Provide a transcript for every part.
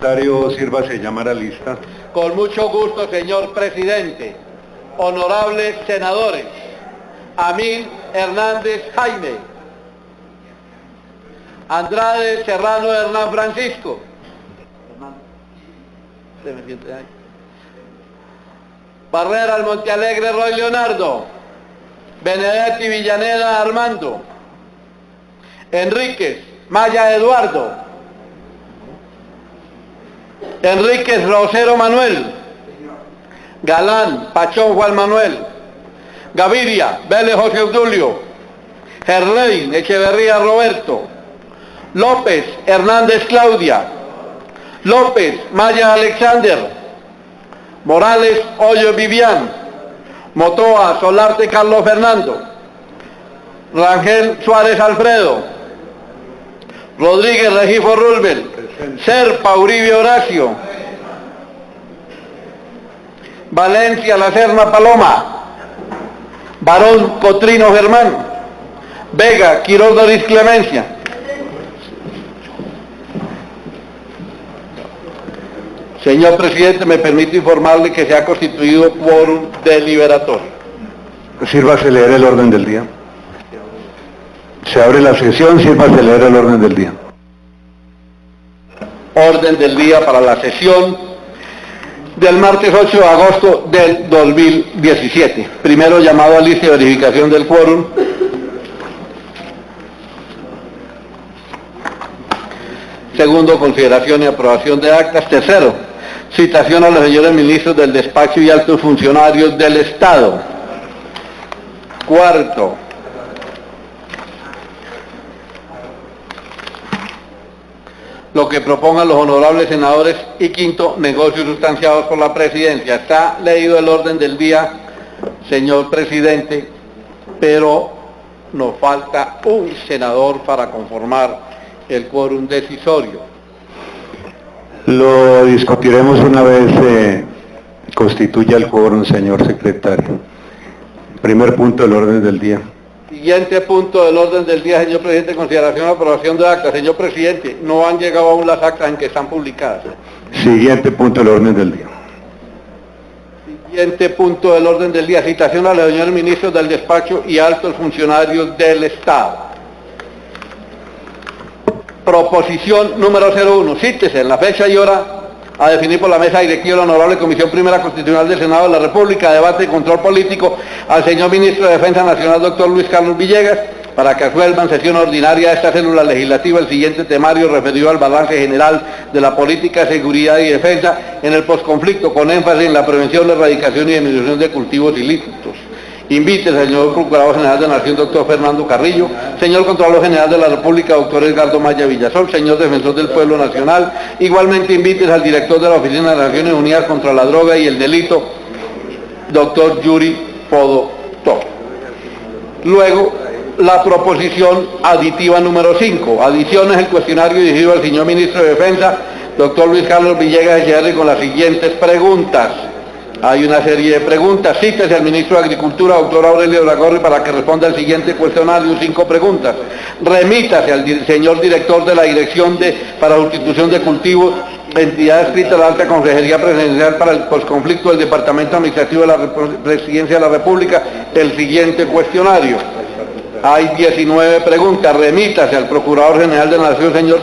secretario, sírvase llamar a lista. Con mucho gusto, señor presidente. Honorables senadores, Amil Hernández Jaime, Andrade Serrano Hernán Francisco, Barrera Montealegre Roy Leonardo, Benedetti Villaneda Armando, Enríquez Maya Eduardo, Enríquez Rosero Manuel, Galán Pachón Juan Manuel, Gaviria Vélez José Obdulio, Gerlein Echeverría Roberto, López Hernández Claudia, López Maya Alexander, Morales Hoyo Vivian, Motoa Solarte Carlos Fernando, Rangel Suárez Alfredo, Rodríguez Regifo Rulbel, Serpa Uribe Horacio, Valencia La Serna Paloma, Barón Cotrino Germán, Vega Quiroz Doris Clemencia. Señor presidente, me permito informarle que se ha constituido quórum deliberatorio. Sírvase leer el orden del día. Se abre la sesión, sírvase leer el orden del día. Orden del día para la sesión del martes 8 de agosto del 2017. Primero, llamado a lista de verificación del quórum. Segundo, consideración y aprobación de actas. Tercero, citación a los señores ministros del despacho y altos funcionarios del Estado. Cuarto, lo que propongan los honorables senadores. Y quinto, negocios sustanciados por la presidencia. Está leído el orden del día, señor presidente, pero nos falta un senador para conformar el quórum decisorio. Lo discutiremos una vez constituya el quórum, señor secretario. Primer punto del orden del día. Siguiente punto del orden del día, señor presidente, consideración y aprobación de actas. Señor presidente, no han llegado aún las actas en que están publicadas. Siguiente punto del orden del día. Siguiente punto del orden del día, citación a los señores ministros del despacho y altos funcionarios del Estado. Proposición número 01, cítese en la fecha y hora a definir por la mesa directiva de la Honorable Comisión Primera Constitucional del Senado de la República, debate y control político, al señor Ministro de Defensa Nacional, doctor Luis Carlos Villegas, para que resuelva en sesión ordinaria de esta célula legislativa el siguiente temario referido al balance general de la política de seguridad y defensa en el posconflicto, con énfasis en la prevención, la erradicación y disminución de cultivos ilícitos. Invite al señor Procurador General de la Nación, doctor Fernando Carrillo, señor Contralor General de la República, doctor Edgardo Maya Villasol, señor Defensor del Pueblo Nacional. Igualmente invite al director de la Oficina de las Naciones Unidas contra la Droga y el Delito, doctor Yuri Podo Toro. Luego, la proposición aditiva número 5, adiciones el cuestionario dirigido al señor Ministro de Defensa, doctor Luis Carlos Villegas Echeverri, con las siguientes preguntas. Hay una serie de preguntas. Cítese al ministro de Agricultura, doctor Aurelio Iragorri, para que responda al siguiente cuestionario, 5 preguntas. Remítase al señor director de la Dirección para Sustitución de Cultivos, entidad escrita a la Alta Consejería Presidencial para el Posconflicto del Departamento Administrativo de la Presidencia de la República, el siguiente cuestionario. Hay 19 preguntas. Remítase al Procurador General de la Nación, señor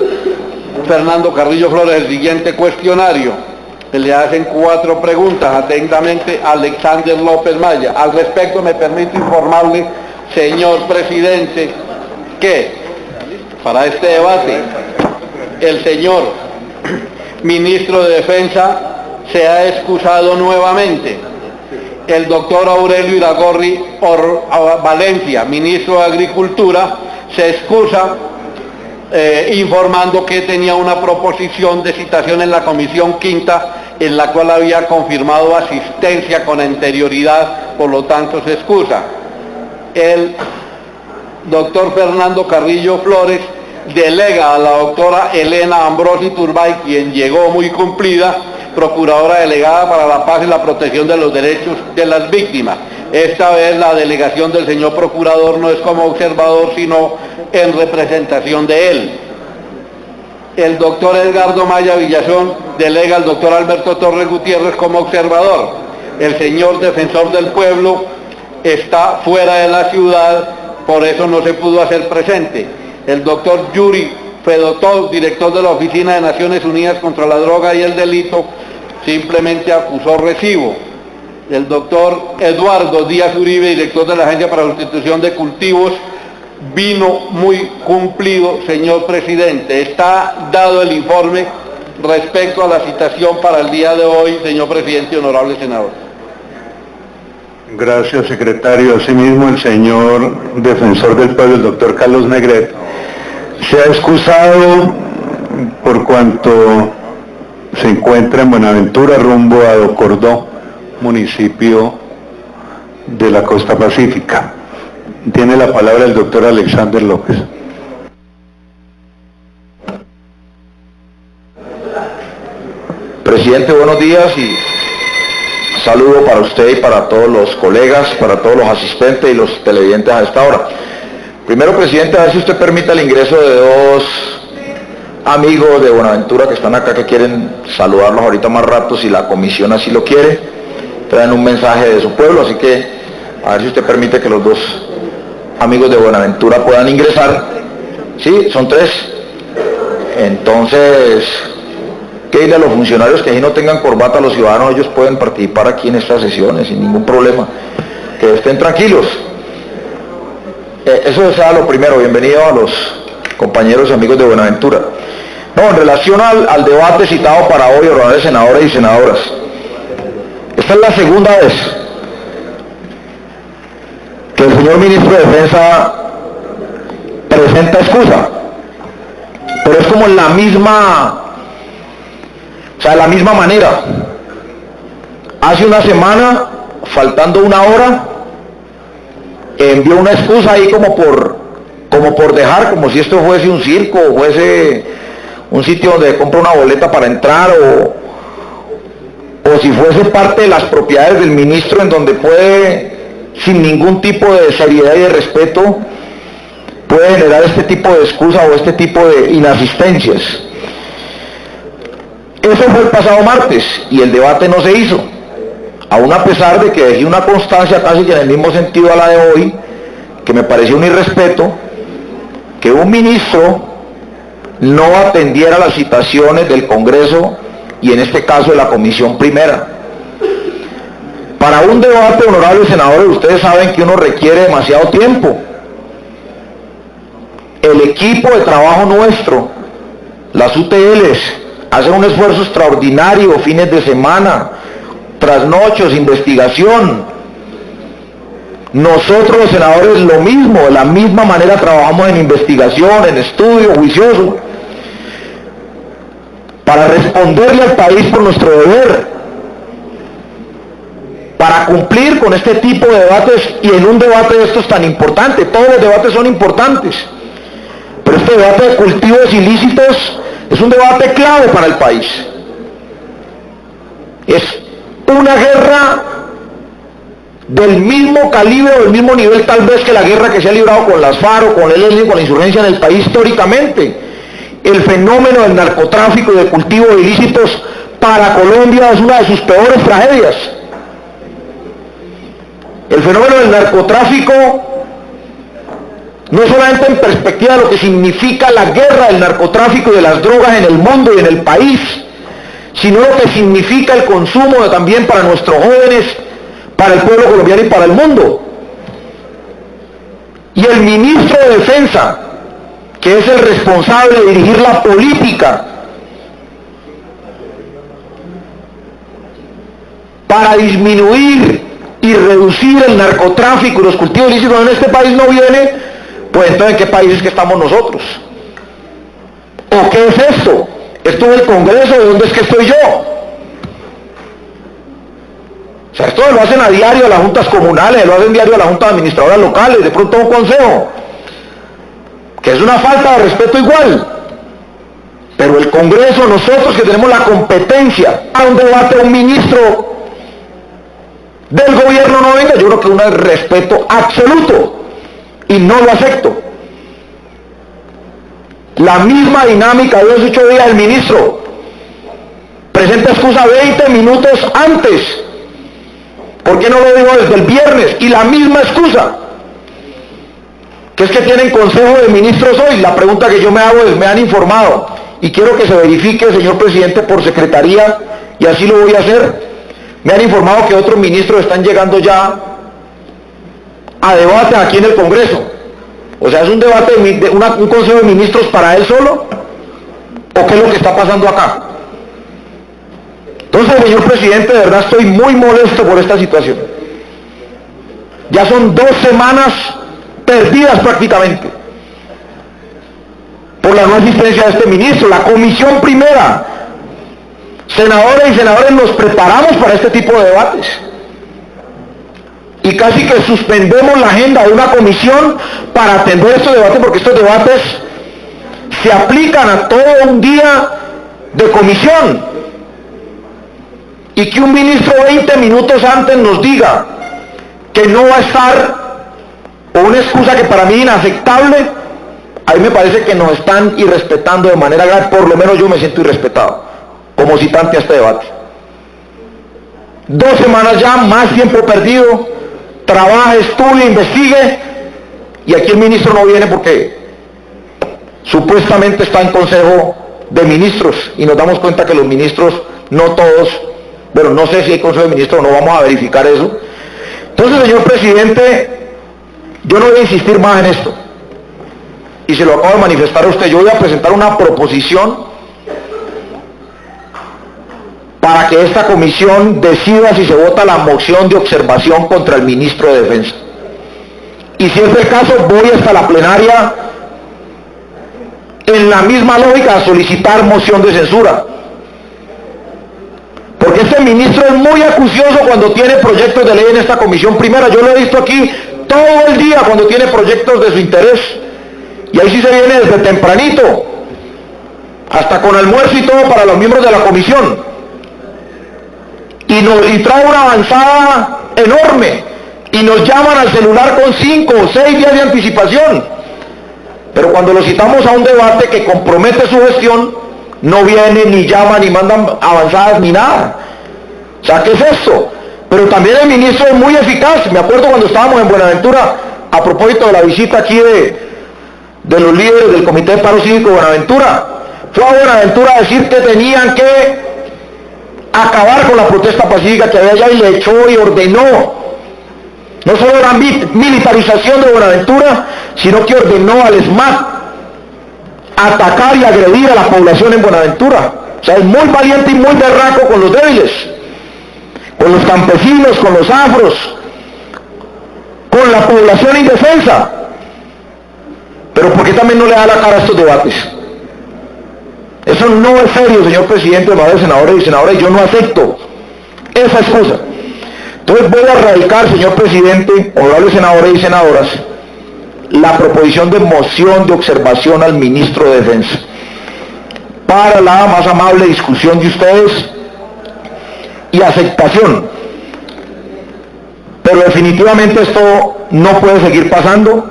Fernando Carrillo Flores, el siguiente cuestionario. Se le hacen 4 preguntas. Atentamente, Alexander López Maya. Al respecto, me permito informarle, señor presidente, que para este debate el señor ministro de Defensa se ha excusado nuevamente. El doctor Aurelio Iragorri Valencia, ministro de Agricultura, se excusa informando que tenía una proposición de citación en la Comisión Quinta, en la cual había confirmado asistencia con anterioridad, por lo tanto se excusa. El doctor Fernando Carrillo Flores delega a la doctora Elena Ambrosi Turbay, quien llegó muy cumplida, procuradora delegada para la paz y la protección de los derechos de las víctimas. Esta vez la delegación del señor procurador no es como observador, sino en representación de él. el doctor Edgardo Maya Villazón delega al doctor Alberto Torres Gutiérrez como observador. El señor defensor del pueblo está fuera de la ciudad, por eso no se pudo hacer presente. El doctor Yuri Fedotov, director de la Oficina de Naciones Unidas contra la Droga y el Delito, simplemente acusó recibo. El doctor Eduardo Díaz Uribe, director de la Agencia para la Sustitución de Cultivos, vino muy cumplido, señor presidente. Está dado el informe respecto a la citación para el día de hoy, señor presidente y honorable senador. Gracias, secretario. Asimismo, el señor defensor del pueblo, el doctor Carlos Negret, se ha excusado por cuanto se encuentra en Buenaventura, rumbo a Docordó, municipio de la Costa Pacífica. Tiene la palabra el doctor Alexander López. Presidente, buenos días y saludo para usted y para todos los colegas, para todos los asistentes y los televidentes a esta hora. Primero, presidente, a ver si usted permite el ingreso de dos amigos de Buenaventura que están acá, que quieren saludarlos ahorita más rato, si la comisión así lo quiere. Traen un mensaje de su pueblo, así que a ver si usted permite que los dos amigos de Buenaventura puedan ingresar. Sí, son tres. Entonces, ¿qué dirle a los funcionarios que si no tengan corbata, los ciudadanos, ellos pueden participar aquí en estas sesiones sin ningún problema? Que estén tranquilos. Eso sea lo primero. Bienvenido a los compañeros y amigos de Buenaventura. No, en relación al debate citado para hoy, honorables senadores y senadoras, esta es la segunda vez que el señor ministro de Defensa presenta excusa, pero es como la misma manera. Hace una semana, faltando una hora, envió una excusa ahí como por dejar, como si esto fuese un circo, o fuese un sitio donde compra una boleta para entrar, o si fuese parte de las propiedades del ministro, en donde puede, sin ningún tipo de seriedad y de respeto, puede generar este tipo de excusa o este tipo de inasistencias. Eso fue el pasado martes y el debate no se hizo, aún a pesar de que dejé una constancia casi que en el mismo sentido a la de hoy, que me pareció un irrespeto que un ministro no atendiera las citaciones del Congreso y en este caso de la Comisión Primera. Para un debate, honorables senadores, ustedes saben que uno requiere demasiado tiempo. El equipo de trabajo nuestro, las UTLs, hacen un esfuerzo extraordinario, fines de semana, trasnochos, investigación. Nosotros los senadores lo mismo, de la misma manera trabajamos en investigación, en estudio juicioso, para responderle al país por nuestro deber, para cumplir con este tipo de debates, y en un debate de estos tan importante. Todos los debates son importantes, pero este debate de cultivos ilícitos es un debate clave para el país. Es una guerra del mismo calibre o del mismo nivel tal vez que la guerra que se ha librado con las FARC o con el ELN, con la insurgencia en el país históricamente. El fenómeno del narcotráfico y de cultivos ilícitos para Colombia es una de sus peores tragedias. El fenómeno del narcotráfico, no solamente en perspectiva de lo que significa la guerra del narcotráfico y de las drogas en el mundo y en el país, sino lo que significa el consumo también para nuestros jóvenes, para el pueblo colombiano y para el mundo. Y el ministro de Defensa, que es el responsable de dirigir la política para disminuir y reducir el narcotráfico y los cultivos ilícitos en este país, no viene, pues entonces ¿en qué país es que estamos nosotros? ¿O qué es esto? ¿Esto es el Congreso? ¿De dónde es que estoy yo? O sea, esto lo hacen a diario las juntas comunales, lo hacen diario a las juntas administradoras locales, de pronto un consejo, que es una falta de respeto igual. Pero el Congreso, nosotros que tenemos la competencia a un debate, un ministro del gobierno no venga, yo creo que un respeto absoluto, y no lo acepto. La misma dinámica de los 8 días, el ministro presenta excusa 20 minutos antes. ¿Por qué no lo digo desde el viernes? Y la misma excusa, que es que tienen consejo de ministros hoy. La pregunta que yo me hago es, me han informado, y quiero que se verifique, señor presidente, por secretaría, y así lo voy a hacer. Me han informado que otros ministros están llegando ya a debate aquí en el Congreso. O sea, ¿es un debate, un consejo de ministros para él solo? ¿O qué es lo que está pasando acá? Entonces, señor presidente, de verdad estoy muy molesto por esta situación. Ya son 2 semanas perdidas prácticamente por la no asistencia de este ministro. La comisión primera, senadoras y senadores, nos preparamos para este tipo de debates. Y casi que suspendemos la agenda de una comisión para atender estos debates, porque estos debates se aplican a todo un día de comisión. Y que un ministro 20 minutos antes nos diga que no va a estar, o una excusa que para mí es inaceptable, a mí me parece que nos están irrespetando de manera grave. Por lo menos yo me siento irrespetado como citante a este debate. 2 semanas ya, más tiempo perdido. Trabaje, estudie, investigue, y aquí el ministro no viene porque supuestamente está en consejo de ministros, y nos damos cuenta que los ministros, no todos, bueno, no sé si hay consejo de ministros o no, vamos a verificar eso. Entonces, señor presidente, yo no voy a insistir más en esto, y se lo acabo de manifestar a usted. Yo voy a presentar una proposición para que esta comisión decida si se vota la moción de observación contra el ministro de Defensa. Y si es el caso, voy hasta la plenaria en la misma lógica a solicitar moción de censura. Porque este ministro es muy acucioso cuando tiene proyectos de ley en esta comisión primera. Yo lo he visto aquí todo el día cuando tiene proyectos de su interés. Y ahí sí se viene desde tempranito, hasta con almuerzo y todo para los miembros de la comisión. Y trae una avanzada enorme, y nos llaman al celular con 5 o 6 días de anticipación, pero cuando lo citamos a un debate que compromete su gestión, no viene, ni llama, ni mandan avanzadas, ni nada. O sea, ¿qué es esto? Pero también el ministro es muy eficaz. Me acuerdo cuando estábamos en Buenaventura, a propósito de la visita aquí de los líderes del Comité de Paro Cívico de Buenaventura, fue a Buenaventura a decir que tenían que acabar con la protesta pacífica que había allá, y le echó y ordenó, no solo la militarización de Buenaventura, sino que ordenó al ESMAD atacar y agredir a la población en Buenaventura. O sea, es muy valiente y muy berraco con los débiles, con los campesinos, con los afros, con la población indefensa. Pero ¿por qué también no le da la cara a estos debates? Eso no es serio, señor presidente, honorables senadores y senadoras, y yo no acepto esa excusa. Entonces voy a radicar, señor presidente, honorables senadores y senadoras, la proposición de moción de observación al ministro de Defensa, para la más amable discusión de ustedes y aceptación. Pero definitivamente esto no puede seguir pasando,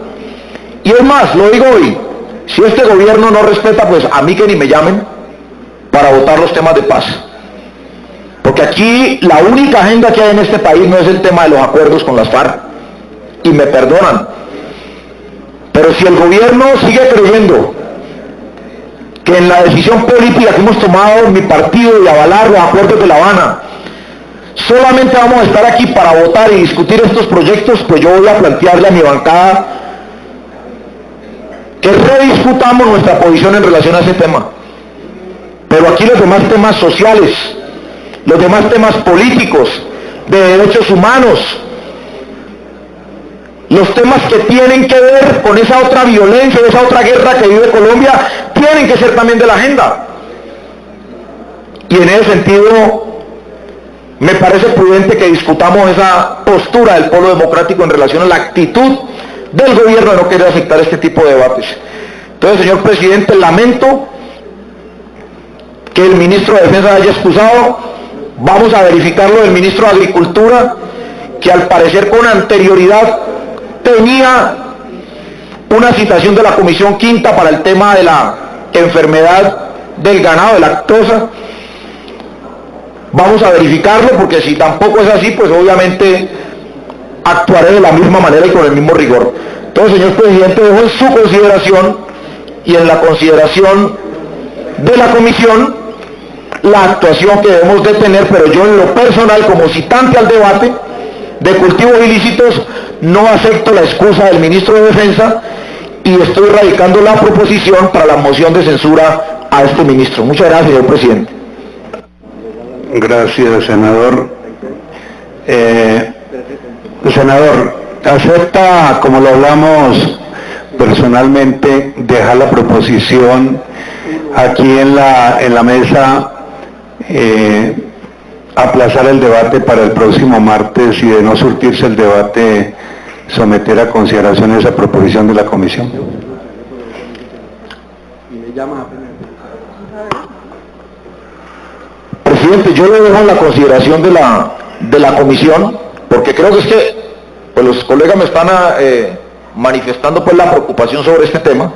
y es más, lo digo hoy, si este gobierno no respeta, pues a mí que ni me llamen para votar los temas de paz. Porque aquí la única agenda que hay en este país no es el tema de los acuerdos con las FARC. Y me perdonan. Pero si el gobierno sigue creyendo que en la decisión política que hemos tomado en mi partido de avalar los acuerdos de La Habana, solamente vamos a estar aquí para votar y discutir estos proyectos, pues yo voy a plantearle a mi bancada que rediscutamos nuestra posición en relación a ese tema. Pero aquí los demás temas sociales, los demás temas políticos, de derechos humanos, los temas que tienen que ver con esa otra violencia, esa otra guerra que vive Colombia, tienen que ser también de la agenda. Y en ese sentido, me parece prudente que discutamos esa postura del Polo Democrático en relación a la actitud del gobierno de no querer aceptar este tipo de debates. Entonces, señor presidente, lamento que el ministro de Defensa haya excusado. Vamos a verificarlo del ministro de Agricultura, que al parecer con anterioridad tenía una citación de la Comisión Quinta para el tema de la enfermedad del ganado, de lactosa. Vamos a verificarlo, porque si tampoco es así, pues obviamente actuaré de la misma manera y con el mismo rigor. Entonces, señor presidente, dejo en su consideración y en la consideración de la comisión la actuación que debemos de tener, pero yo en lo personal, como citante al debate de cultivos ilícitos, no acepto la excusa del ministro de Defensa y estoy radicando la proposición para la moción de censura a este ministro. Muchas gracias, señor presidente. Gracias, senador. Senador, ¿acepta, como lo hablamos personalmente, dejar la proposición aquí en la mesa, aplazar el debate para el próximo martes y de no surtirse el debate, someter a consideración esa proposición de la comisión? Presidente, yo lo dejo en la consideración de la comisión, porque creo que es que pues los colegas me están manifestando pues la preocupación sobre este tema,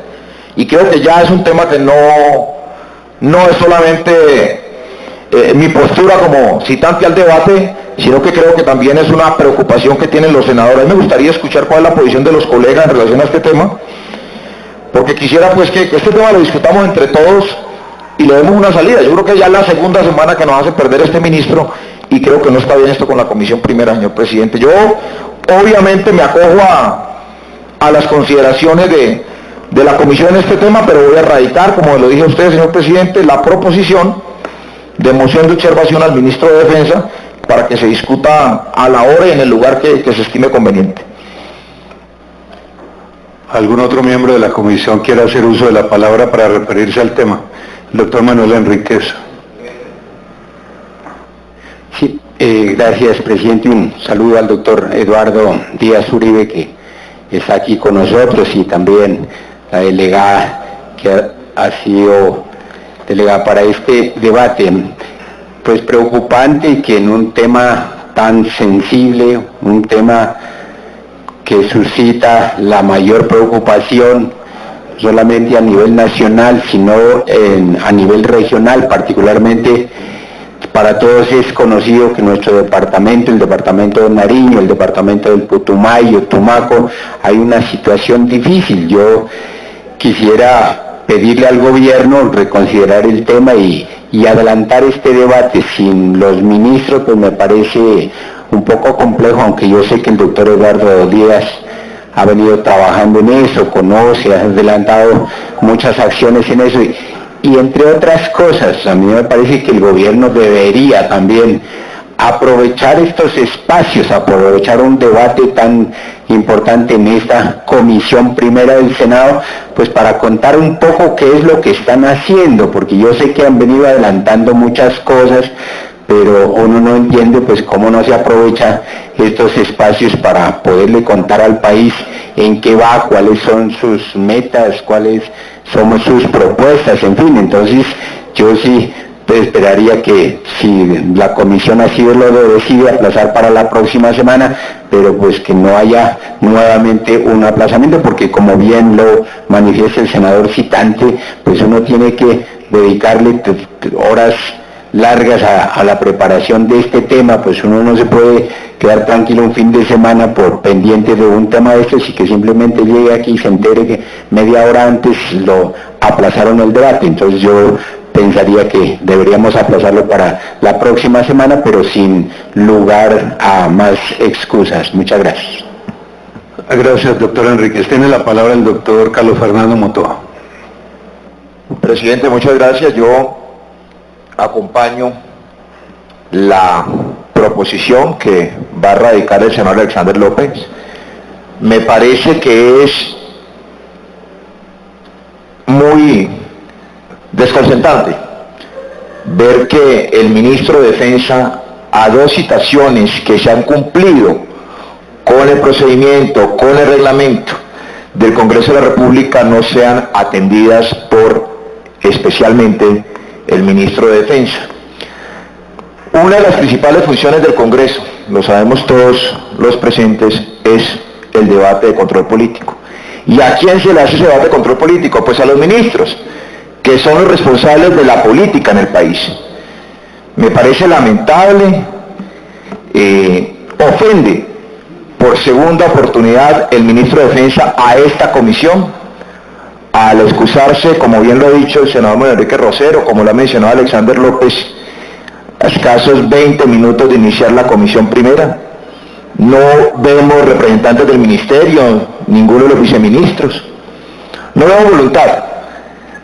y creo que ya es un tema que no es solamente mi postura como citante al debate, sino que creo que también es una preocupación que tienen los senadores. Me gustaría escuchar cuál es la posición de los colegas en relación a este tema, porque quisiera pues que este tema lo discutamos entre todos y le demos una salida. Yo creo que ya es la segunda semana que nos hace perder este ministro, y creo que no está bien esto con la comisión primera, señor presidente. Yo obviamente me acojo a las consideraciones de la comisión en este tema, pero voy a radicar, como lo dije a usted, señor presidente, la proposición de moción de observación al ministro de Defensa para que se discuta a la hora y en el lugar que se estime conveniente. ¿Algún otro miembro de la comisión quiere hacer uso de la palabra para referirse al tema? El doctor Manuel Enríquez. Sí, gracias, presidente. Un saludo al doctor Eduardo Díaz Uribe, que está aquí con nosotros, y también la delegada que ha sido delegada para este debate. Pues preocupante que en un tema tan sensible, un tema que suscita la mayor preocupación, solamente a nivel nacional, sino a nivel regional, particularmente para todos es conocido que nuestro departamento, el departamento de Nariño, el departamento del Putumayo, Tumaco, hay una situación difícil. Yo quisiera pedirle al gobierno reconsiderar el tema y adelantar este debate sin los ministros, pues me parece un poco complejo, aunque yo sé que el doctor Eduardo Díaz ha venido trabajando en eso, conoce, ha adelantado muchas acciones en eso, y entre otras cosas, a mí me parece que el gobierno debería también aprovechar estos espacios, aprovechar un debate tan importante en esta comisión primera del Senado, pues para contar un poco qué es lo que están haciendo, porque yo sé que han venido adelantando muchas cosas, pero uno no entiende pues cómo no se aprovecha estos espacios para poderle contar al país en qué va, cuáles son sus metas, cuáles son sus propuestas, en fin. Entonces yo sí esperaría que, si la comisión así lo decide, aplazar para la próxima semana, pero pues que no haya nuevamente un aplazamiento, porque como bien lo manifiesta el senador citante, pues uno tiene que dedicarle horas largas a la preparación de este tema. Pues uno no se puede quedar tranquilo un fin de semana por pendiente de un tema de estos y que simplemente llegue aquí y se entere que media hora antes lo aplazaron el debate. Entonces yo pensaría que deberíamos aplazarlo para la próxima semana, pero sin lugar a más excusas. Muchas gracias. Gracias, doctor Enríquez. Tiene la palabra el doctor Carlos Fernando Motoa. Presidente, muchas gracias. Yo acompaño la proposición que va a radicar el senador Alexander López. Me parece que es muy desconcertante ver que el ministro de Defensa, a dos citaciones que se han cumplido con el procedimiento, con el reglamento del Congreso de la República, no sean atendidas por especialmente el ministro de Defensa. Una de las principales funciones del Congreso, lo sabemos todos los presentes, es el debate de control político. ¿Y a quién se le hace ese debate de control político? Pues a los ministros, que son los responsables de la política en el país. Me parece lamentable, ofende por segunda oportunidad el ministro de Defensa a esta comisión, al excusarse, como bien lo ha dicho el senador Manuel Enrique Rosero, como lo ha mencionado Alexander López, a escasos 20 minutos de iniciar la comisión primera. No vemos representantes del ministerio, ninguno de los viceministros. No vemos voluntad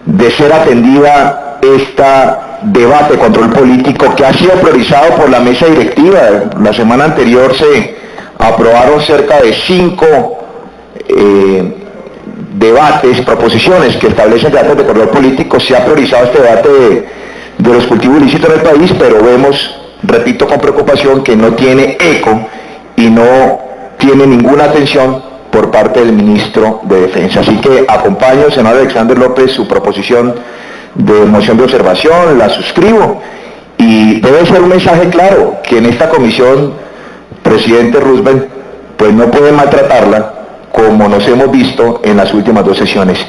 de ser atendida esta debate de control político que ha sido priorizado por la mesa directiva. La semana anterior se aprobaron cerca de 5 debates, proposiciones que establecen debates de control político. Se ha priorizado este debate de los cultivos ilícitos en el país, pero vemos, repito con preocupación, que no tiene eco y no tiene ninguna atención por parte del ministro de Defensa. Así que acompaño al senador Alexander López su proposición de moción de observación, la suscribo, y debe ser un mensaje claro que en esta comisión, presidente Roosevelt, pues no puede maltratarla como nos hemos visto en las últimas 2 sesiones.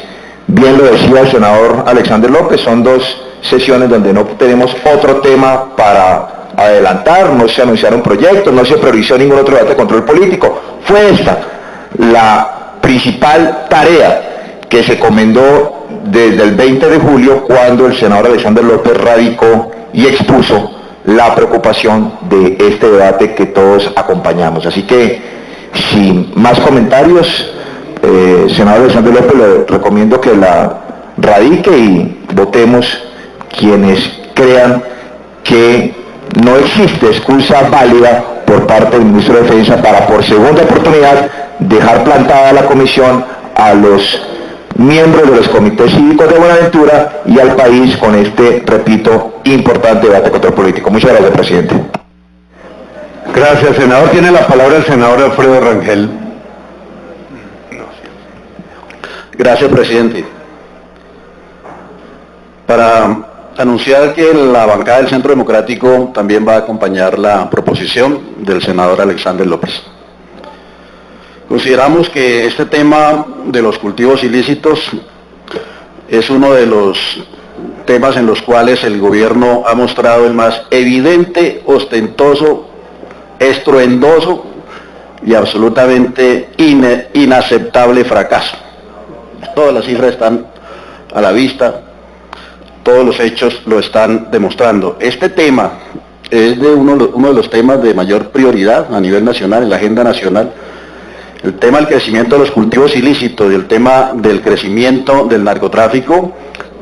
Bien lo decía el senador Alexander López, son 2 sesiones donde no tenemos otro tema para adelantar, no se anunciaron proyectos, no se priorizó ningún otro debate de control político. Fue esta la principal tarea que se encomendó desde el 20 de julio, cuando el senador Alexander López radicó y expuso la preocupación de este debate que todos acompañamos. Así que, sin más comentarios, senador Alexander López, le recomiendo que la radique y votemos quienes crean que no existe excusa válida por parte del ministro de Defensa para, por segunda oportunidad, dejar plantada la comisión, a los miembros de los comités cívicos de Buenaventura y al país con este, repito, importante debate de control político. Muchas gracias, presidente. Gracias, senador. Tiene la palabra el senador Alfredo Rangel. Gracias, presidente. Para anunciar que la bancada del Centro Democrático también va a acompañar la proposición del senador Alexander López. Consideramos que este tema de los cultivos ilícitos es uno de los temas en los cuales el gobierno ha mostrado el más evidente, ostentoso, estruendoso y absolutamente inaceptable fracaso. Todas las cifras están a la vista, todos los hechos lo están demostrando. Este tema es uno de los temas de mayor prioridad a nivel nacional, en la agenda nacional. El tema del crecimiento de los cultivos ilícitos y el tema del crecimiento del narcotráfico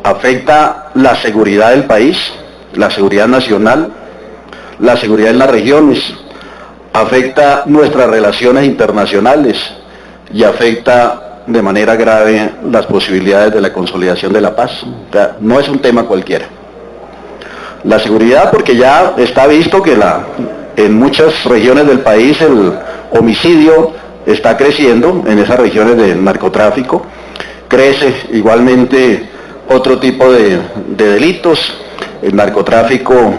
afecta la seguridad del país, la seguridad nacional, la seguridad en las regiones, afecta nuestras relaciones internacionales y afecta de manera grave las posibilidades de la consolidación de la paz. O sea, no es un tema cualquiera. La seguridad, porque ya está visto que en muchas regiones del país el homicidio está creciendo, en esas regiones de narcotráfico, crece igualmente otro tipo de delitos. El narcotráfico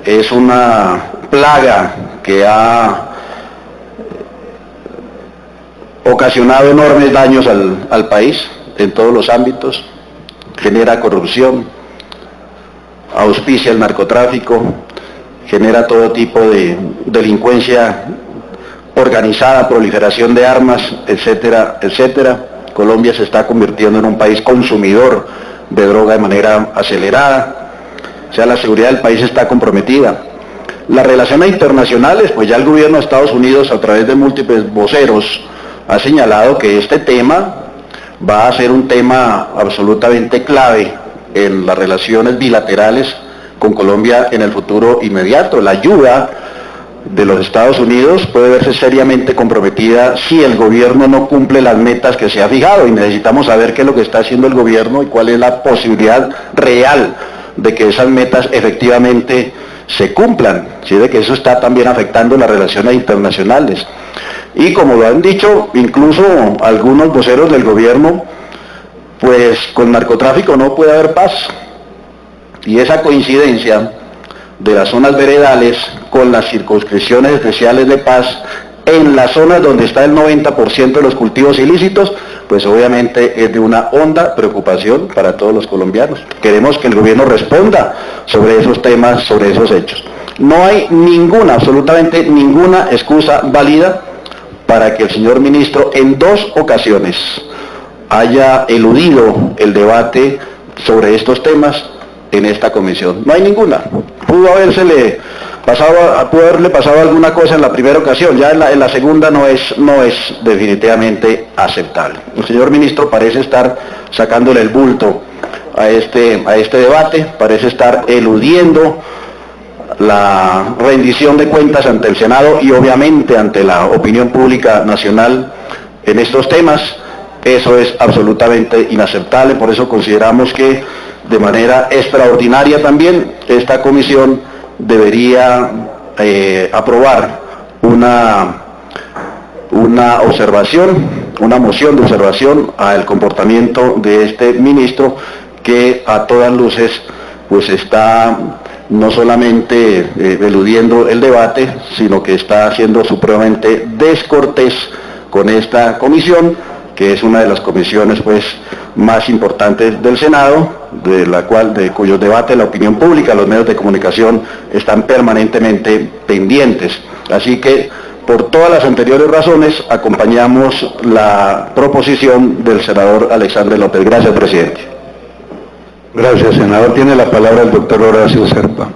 es una plaga que ha ocasionado enormes daños al país en todos los ámbitos, genera corrupción, auspicia el narcotráfico, genera todo tipo de delincuencia organizada, proliferación de armas, etcétera, etcétera. Colombia se está convirtiendo en un país consumidor de droga de manera acelerada, o sea, la seguridad del país está comprometida. Las relaciones internacionales, pues ya el gobierno de Estados Unidos, a través de múltiples voceros, ha señalado que este tema va a ser un tema absolutamente clave en las relaciones bilaterales con Colombia en el futuro inmediato. La ayuda de los Estados Unidos puede verse seriamente comprometida si el gobierno no cumple las metas que se ha fijado, y necesitamos saber qué es lo que está haciendo el gobierno y cuál es la posibilidad real de que esas metas efectivamente se cumplan, ¿sí? De que eso está también afectando las relaciones internacionales. Y como lo han dicho incluso algunos voceros del gobierno, pues con narcotráfico no puede haber paz. Y esa coincidencia de las zonas veredales con las circunscripciones especiales de paz en las zonas donde está el 90% de los cultivos ilícitos, pues obviamente es de una honda preocupación para todos los colombianos. Queremos que el gobierno responda sobre esos temas, sobre esos hechos. No hay ninguna, absolutamente ninguna excusa válida para que el señor ministro en 2 ocasiones haya eludido el debate sobre estos temas en esta comisión. No hay ninguna. Pudo haberle pasado alguna cosa en la primera ocasión, ya en la segunda no es definitivamente aceptable. El señor ministro parece estar sacándole el bulto a este debate, parece estar eludiendo la rendición de cuentas ante el Senado y obviamente ante la opinión pública nacional en estos temas. Eso es absolutamente inaceptable, por eso consideramos que de manera extraordinaria también esta comisión debería aprobar una moción de observación al comportamiento de este ministro, que a todas luces pues está no solamente eludiendo el debate, sino que está siendo supremamente descortés con esta comisión, que es una de las comisiones pues más importantes del Senado, de cuyo debate la opinión pública, los medios de comunicación están permanentemente pendientes. Así que por todas las anteriores razones acompañamos la proposición del senador Alexander López. Gracias, presidente. Gracias, senador. Tiene la palabra el doctor Horacio Serpa.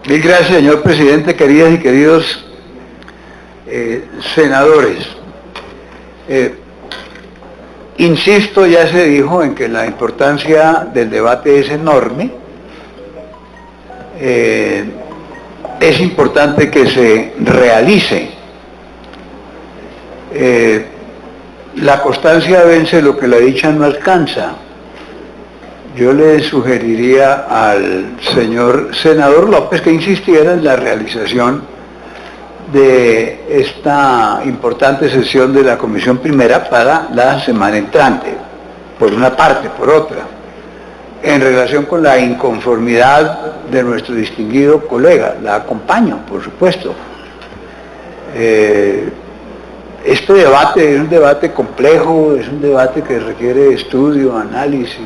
Mil gracias, señor presidente, queridas y queridos senadores. Insisto, ya se dijo en que la importancia del debate es enorme. Es importante que se realice. La constancia vence lo que la dicha no alcanza. Yo le sugeriría al señor senador López que insistiera en la realización de esta importante sesión de la Comisión Primera para la semana entrante, por una parte. Por otra, en relación con la inconformidad de nuestro distinguido colega, la acompaño, por supuesto. Este debate es un debate complejo, es un debate que requiere estudio, análisis,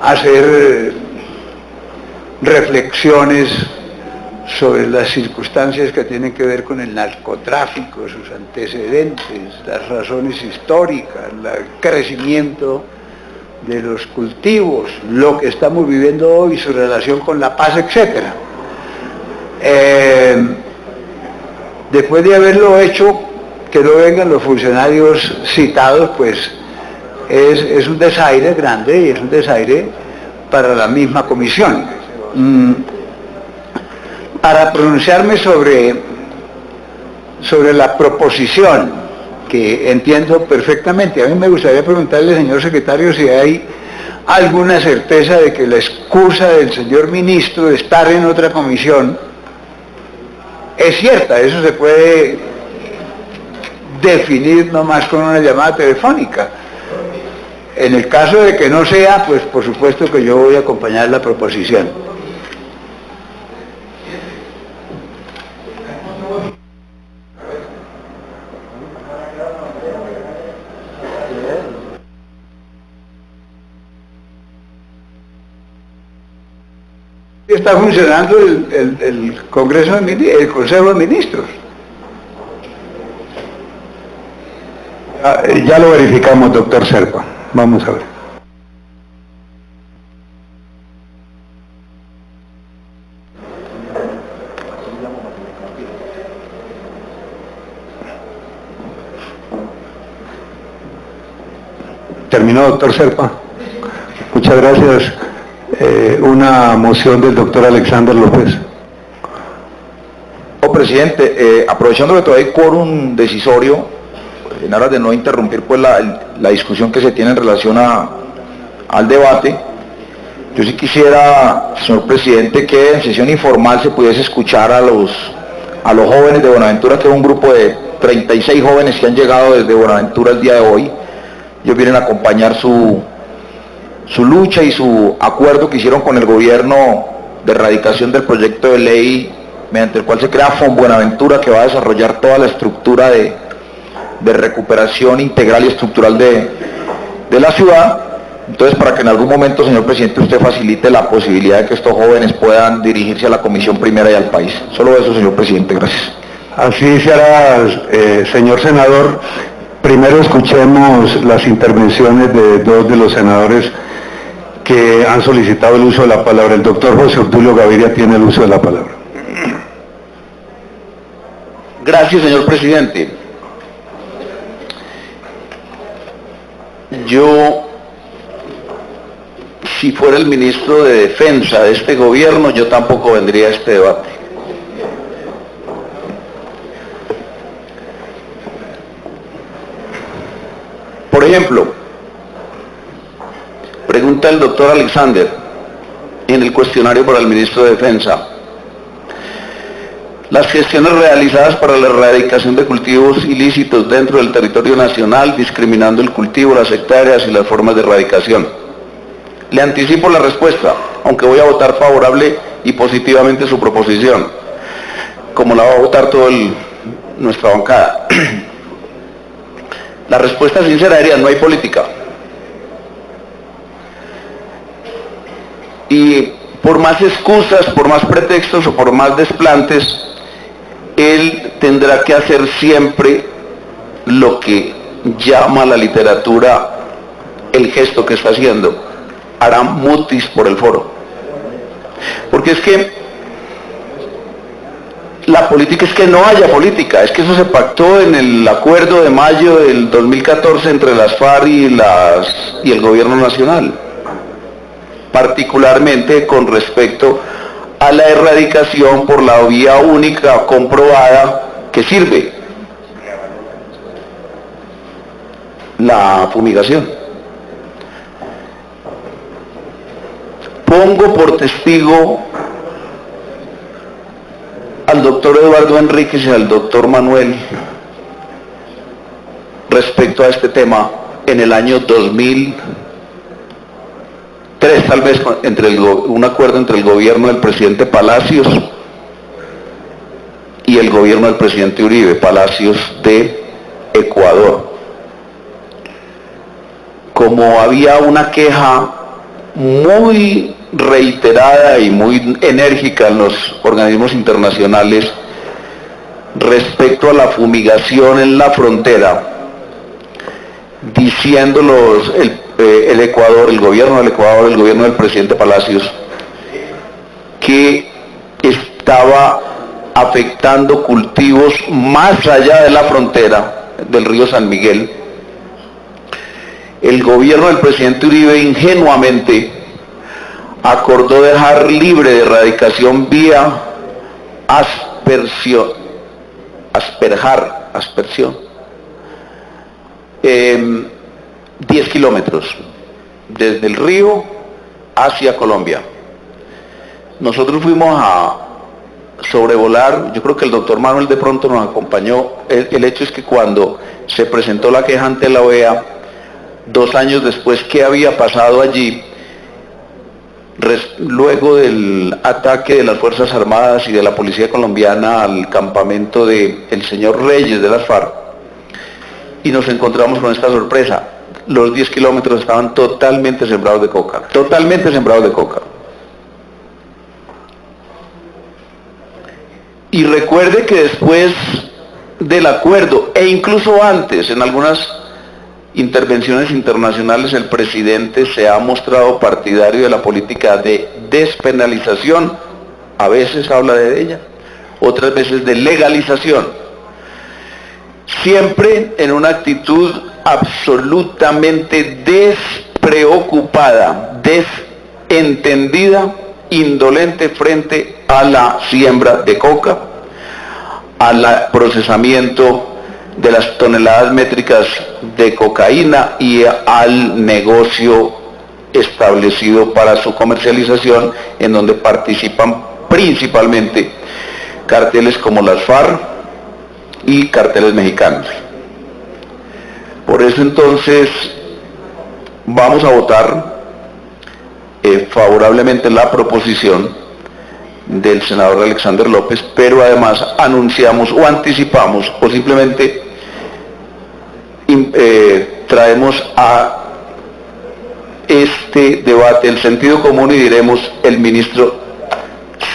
hacer reflexiones sobre las circunstancias que tienen que ver con el narcotráfico, sus antecedentes, las razones históricas, el crecimiento de los cultivos, lo que estamos viviendo hoy, su relación con la paz, etc. Después de haberlo hecho, que no vengan los funcionarios citados, pues es un desaire grande y es un desaire para la misma comisión. Para pronunciarme sobre la proposición, que entiendo perfectamente, a mí me gustaría preguntarle, señor secretario, si hay alguna certeza de que la excusa del señor ministro de estar en otra comisión es cierta. Eso se puede definir nomás con una llamada telefónica. En el caso de que no sea, pues por supuesto que yo voy a acompañar la proposición. Está funcionando el Congreso el Consejo de Ministros. Ya lo verificamos, doctor Serpa. Vamos a ver. Terminó, doctor Serpa. Muchas gracias. Una moción del doctor Alexander López. Presidente, aprovechando que todavía hay quórum decisorio, en aras de no interrumpir pues la discusión que se tiene en relación al debate, yo sí quisiera, señor presidente, que en sesión informal se pudiese escuchar a los jóvenes de Buenaventura, que es un grupo de 36 jóvenes que han llegado desde Buenaventura el día de hoy. Ellos vienen a acompañar su lucha y su acuerdo que hicieron con el gobierno de erradicación del proyecto de ley mediante el cual se crea Fonbuenaventura, que va a desarrollar toda la estructura de recuperación integral y estructural de la ciudad. Entonces, para que en algún momento, señor presidente, usted facilite la posibilidad de que estos jóvenes puedan dirigirse a la Comisión Primera y al país. Solo eso, señor presidente, gracias. Así se hará, señor senador. Primero escuchemos las intervenciones de dos de los senadores que han solicitado el uso de la palabra. El doctor José Obdulio Gaviria tiene el uso de la palabra. Gracias, señor presidente. Yo, si fuera el ministro de Defensa de este gobierno, yo tampoco vendría a este debate. Por ejemplo, pregunta el doctor Alexander en el cuestionario para el ministro de Defensa: las gestiones realizadas para la erradicación de cultivos ilícitos dentro del territorio nacional, discriminando el cultivo, las hectáreas y las formas de erradicación. Le anticipo la respuesta, aunque voy a votar favorable y positivamente su proposición, como la va a votar toda nuestra bancada. La respuesta sincera sería: no hay política. Y por más excusas, por más pretextos o por más desplantes, él tendrá que hacer siempre lo que llama la literatura el gesto que está haciendo: hará mutis por el foro. Porque es que la política es que no haya política, es que eso se pactó en el acuerdo de mayo del 2014 entre las FARC y el gobierno nacional, particularmente con respecto a la erradicación por la vía única comprobada que sirve: la fumigación. Pongo por testigo al doctor Eduardo Enríquez y al doctor Manuel respecto a este tema en el año 2003, tal vez un acuerdo entre el gobierno del presidente Palacios y el gobierno del presidente Uribe, Palacios de Ecuador. Como había una queja muy reiterada y muy enérgica en los organismos internacionales respecto a la fumigación en la frontera, diciéndolos el Ecuador, el gobierno del Ecuador, el gobierno del presidente Palacios, que estaba afectando cultivos más allá de la frontera del río San Miguel. El gobierno del presidente Uribe ingenuamente acordó dejar libre de erradicación vía aspersión 10 kilómetros desde el río hacia Colombia. Nosotros fuimos a sobrevolar, yo creo que el doctor Manuel de pronto nos acompañó. El hecho es que cuando se presentó la queja ante la OEA, 2 años después, ¿qué había pasado allí? Luego del ataque de las Fuerzas Armadas y de la Policía Colombiana al campamento del señor Reyes de las FARC, y nos encontramos con esta sorpresa: los 10 kilómetros estaban totalmente sembrados de coca, totalmente sembrados de coca. Y recuerde que después del acuerdo, e incluso antes, en algunas intervenciones internacionales, el presidente se ha mostrado partidario de la política de despenalización. A veces habla de ella, otras veces de legalización, siempre en una actitud absolutamente despreocupada, desentendida, indolente frente a la siembra de coca, al procesamiento de las toneladas métricas de cocaína y al negocio establecido para su comercialización, en donde participan principalmente carteles como las FARC y carteles mexicanos. Por eso entonces vamos a votar favorablemente la proposición, del senador Alexander López, pero además anunciamos o anticipamos o simplemente traemos a este debate el sentido común y diremos: el ministro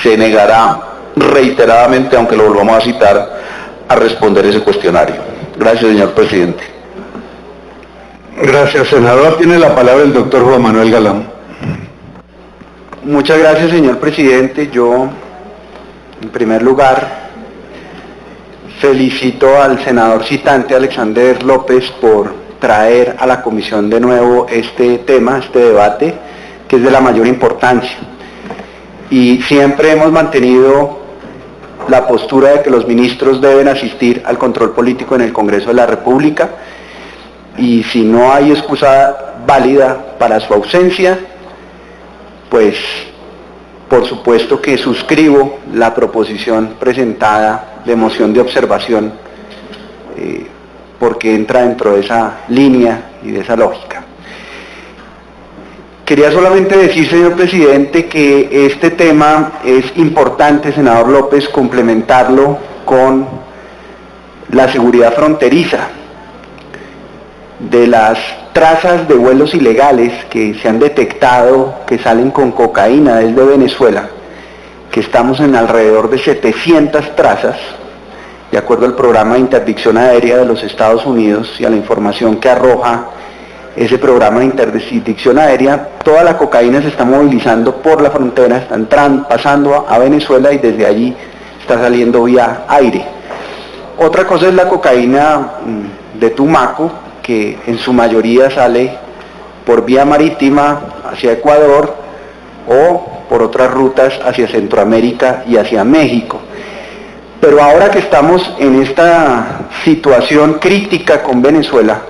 se negará reiteradamente, aunque lo volvamos a citar, a responder ese cuestionario. Gracias, señor presidente. Gracias, senador. Tiene la palabra el doctor Juan Manuel Galán. Muchas gracias, señor presidente. Yo, en primer lugar, felicito al senador citante Alexander López por traer a la comisión de nuevo este tema, este debate, que es de la mayor importancia. Y siempre hemos mantenido la postura de que los ministros deben asistir al control político en el Congreso de la República, y si no hay excusa válida para su ausencia, pues por supuesto que suscribo la proposición presentada de moción de observación, porque entra dentro de esa línea y de esa lógica. Quería solamente decir, señor presidente, que este tema es importante, senador López, complementarlo con la seguridad fronteriza. De las trazas de vuelos ilegales que se han detectado que salen con cocaína desde Venezuela, que estamos en alrededor de 700 trazas, de acuerdo al programa de interdicción aérea de los Estados Unidos y a la información que arroja ese programa de interdicción aérea, toda la cocaína se está movilizando por la frontera, está entrando, pasando a Venezuela, y desde allí está saliendo vía aire. Otra cosa es la cocaína de Tumaco, que en su mayoría sale por vía marítima hacia Ecuador o por otras rutas hacia Centroamérica y hacia México. Pero ahora que estamos en esta situación crítica con Venezuela,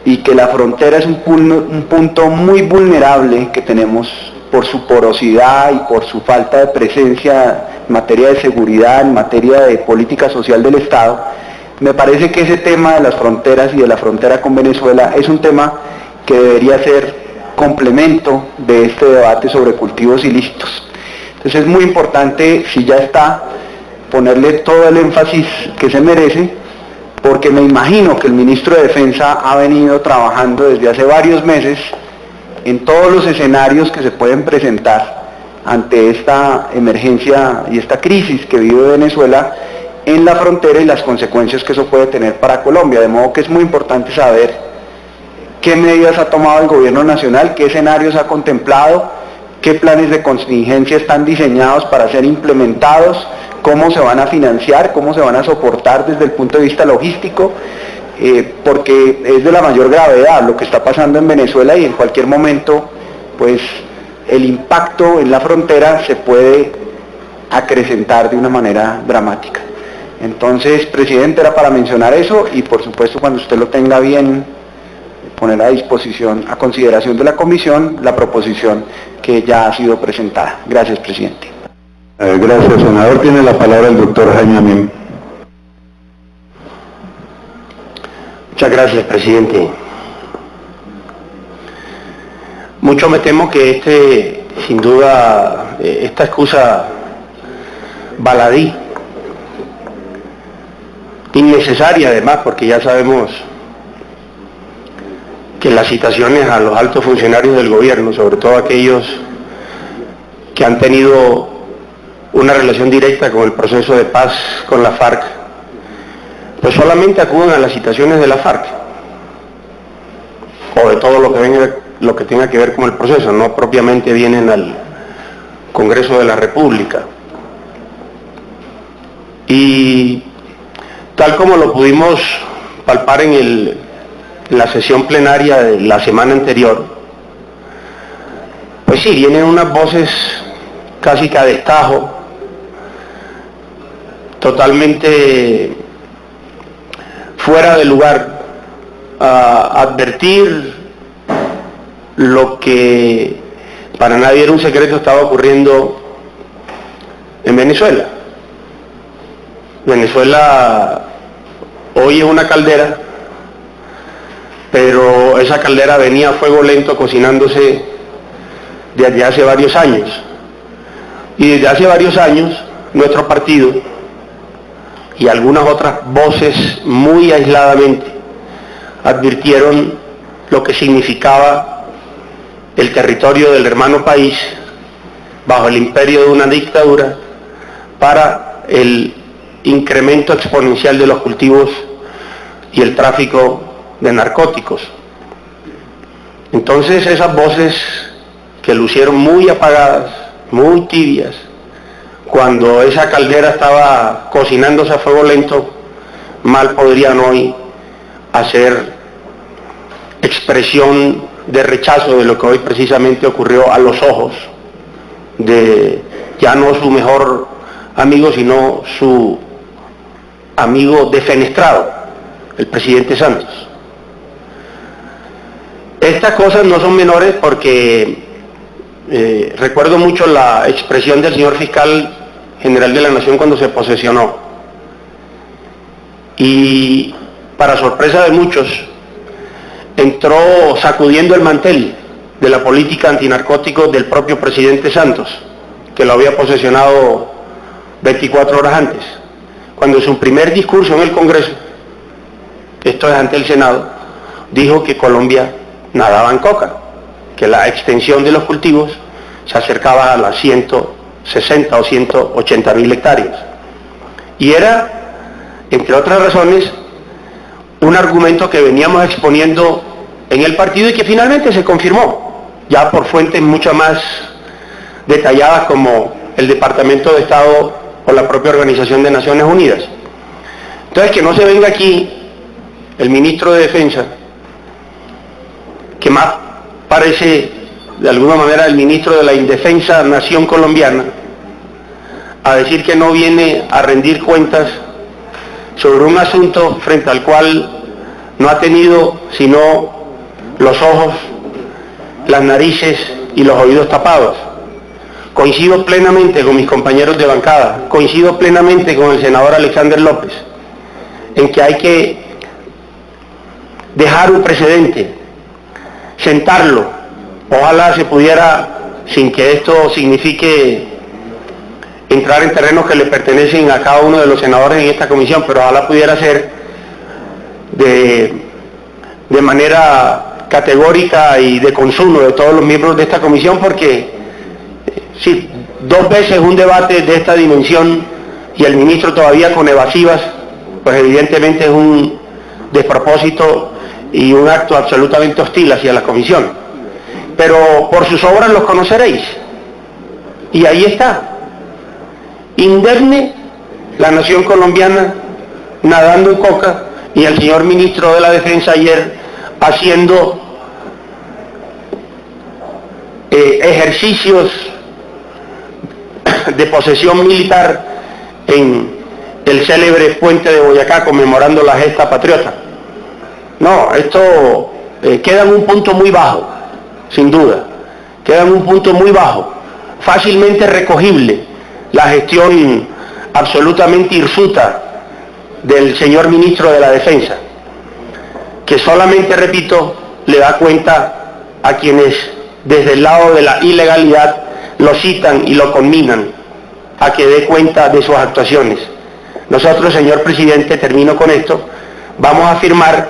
y que la frontera es un punto muy vulnerable que tenemos por su porosidad y por su falta de presencia en materia de seguridad, en materia de política social del Estado, me parece que ese tema de las fronteras y de la frontera con Venezuela es un tema que debería ser complemento de este debate sobre cultivos ilícitos. Entonces es muy importante, si ya está, ponerle todo el énfasis que se merece, porque me imagino que el ministro de Defensa ha venido trabajando desde hace varios meses en todos los escenarios que se pueden presentar ante esta emergencia y esta crisis que vive Venezuela en la frontera y las consecuencias que eso puede tener para Colombia. De modo que es muy importante saber qué medidas ha tomado el gobierno nacional, qué escenarios ha contemplado, qué planes de contingencia están diseñados para ser implementados, cómo se van a financiar, cómo se van a soportar desde el punto de vista logístico, porque es de la mayor gravedad lo que está pasando en Venezuela, y en cualquier momento pues el impacto en la frontera se puede acrecentar de una manera dramática. Entonces, presidente, era para mencionar eso, y por supuesto cuando usted lo tenga bien, poner a disposición, a consideración de la comisión, la proposición que ya ha sido presentada. Gracias, presidente. Gracias, senador. Tiene la palabra el doctor Jaime Amín. Muchas gracias, presidente. Mucho me temo que sin duda, esta excusa baladí, innecesaria además, porque ya sabemos que las citaciones a los altos funcionarios del gobierno, sobre todo aquellos que han tenido una relación directa con el proceso de paz con la FARC, pues solamente acuden a las citaciones de la FARC, o de todo lo que tenga que ver con el proceso, no propiamente vienen al Congreso de la República. Y tal como lo pudimos palpar en la sesión plenaria de la semana anterior, pues sí, vienen unas voces casi que a destajo, totalmente fuera de lugar, a advertir lo que para nadie era un secreto estaba ocurriendo en Venezuela. Venezuela hoy es una caldera, pero esa caldera venía a fuego lento cocinándose desde hace varios años. Y desde hace varios años, nuestro partido y algunas otras voces muy aisladamente advirtieron lo que significaba el territorio del hermano país bajo el imperio de una dictadura para el incremento exponencial de los cultivos y el tráfico de narcóticos. Entonces esas voces que lucieron muy apagadas, muy tibias, cuando esa caldera estaba cocinándose a fuego lento, mal podrían hoy hacer expresión de rechazo de lo que hoy precisamente ocurrió a los ojos de ya no su mejor amigo, sino su amigo defenestrado, el presidente Santos. Estas cosas no son menores porque recuerdo mucho la expresión del señor fiscal general de la Nación cuando se posesionó. Y para sorpresa de muchos, entró sacudiendo el mantel de la política antinarcóticos del propio presidente Santos, que lo había posesionado 24 horas antes, cuando en su primer discurso en el Congreso, esto es ante el Senado, dijo que Colombia nadaba en coca, que la extensión de los cultivos se acercaba a las 160 o 180 mil hectáreas. Y era, entre otras razones, un argumento que veníamos exponiendo en el partido y que finalmente se confirmó, ya por fuentes mucho más detalladas como el Departamento de Estado o la propia Organización de Naciones Unidas. Entonces, que no se venga aquí el ministro de Defensa, que más parece de alguna manera el ministro de la indefensa nación colombiana, a decir que no viene a rendir cuentas sobre un asunto frente al cual no ha tenido sino los ojos, las narices y los oídos tapados. Coincido plenamente con mis compañeros de bancada, coincido plenamente con el senador Alexander López, en que hay que dejar un precedente, sentarlo. Ojalá se pudiera, sin que esto signifique entrar en terrenos que le pertenecen a cada uno de los senadores en esta comisión, pero ojalá pudiera ser de manera categórica y de consumo de todos los miembros de esta comisión, porque si 2 veces un debate de esta dimensión y el ministro todavía con evasivas, pues evidentemente es un despropósito y un acto absolutamente hostil hacia la comisión. Pero por sus obras los conoceréis. Y ahí está, indemne la nación colombiana nadando en coca, y el señor ministro de la Defensa ayer haciendo ejercicios de posesión militar en el célebre puente de Boyacá conmemorando la gesta patriota. No, esto queda en un punto muy bajo, sin duda, queda en un punto muy bajo, fácilmente recogible la gestión absolutamente hirsuta del señor ministro de la Defensa, que solamente, repito, le da cuenta a quienes desde el lado de la ilegalidad lo citan y lo conminan a que dé cuenta de sus actuaciones. Nosotros, señor presidente, termino con esto, vamos a firmar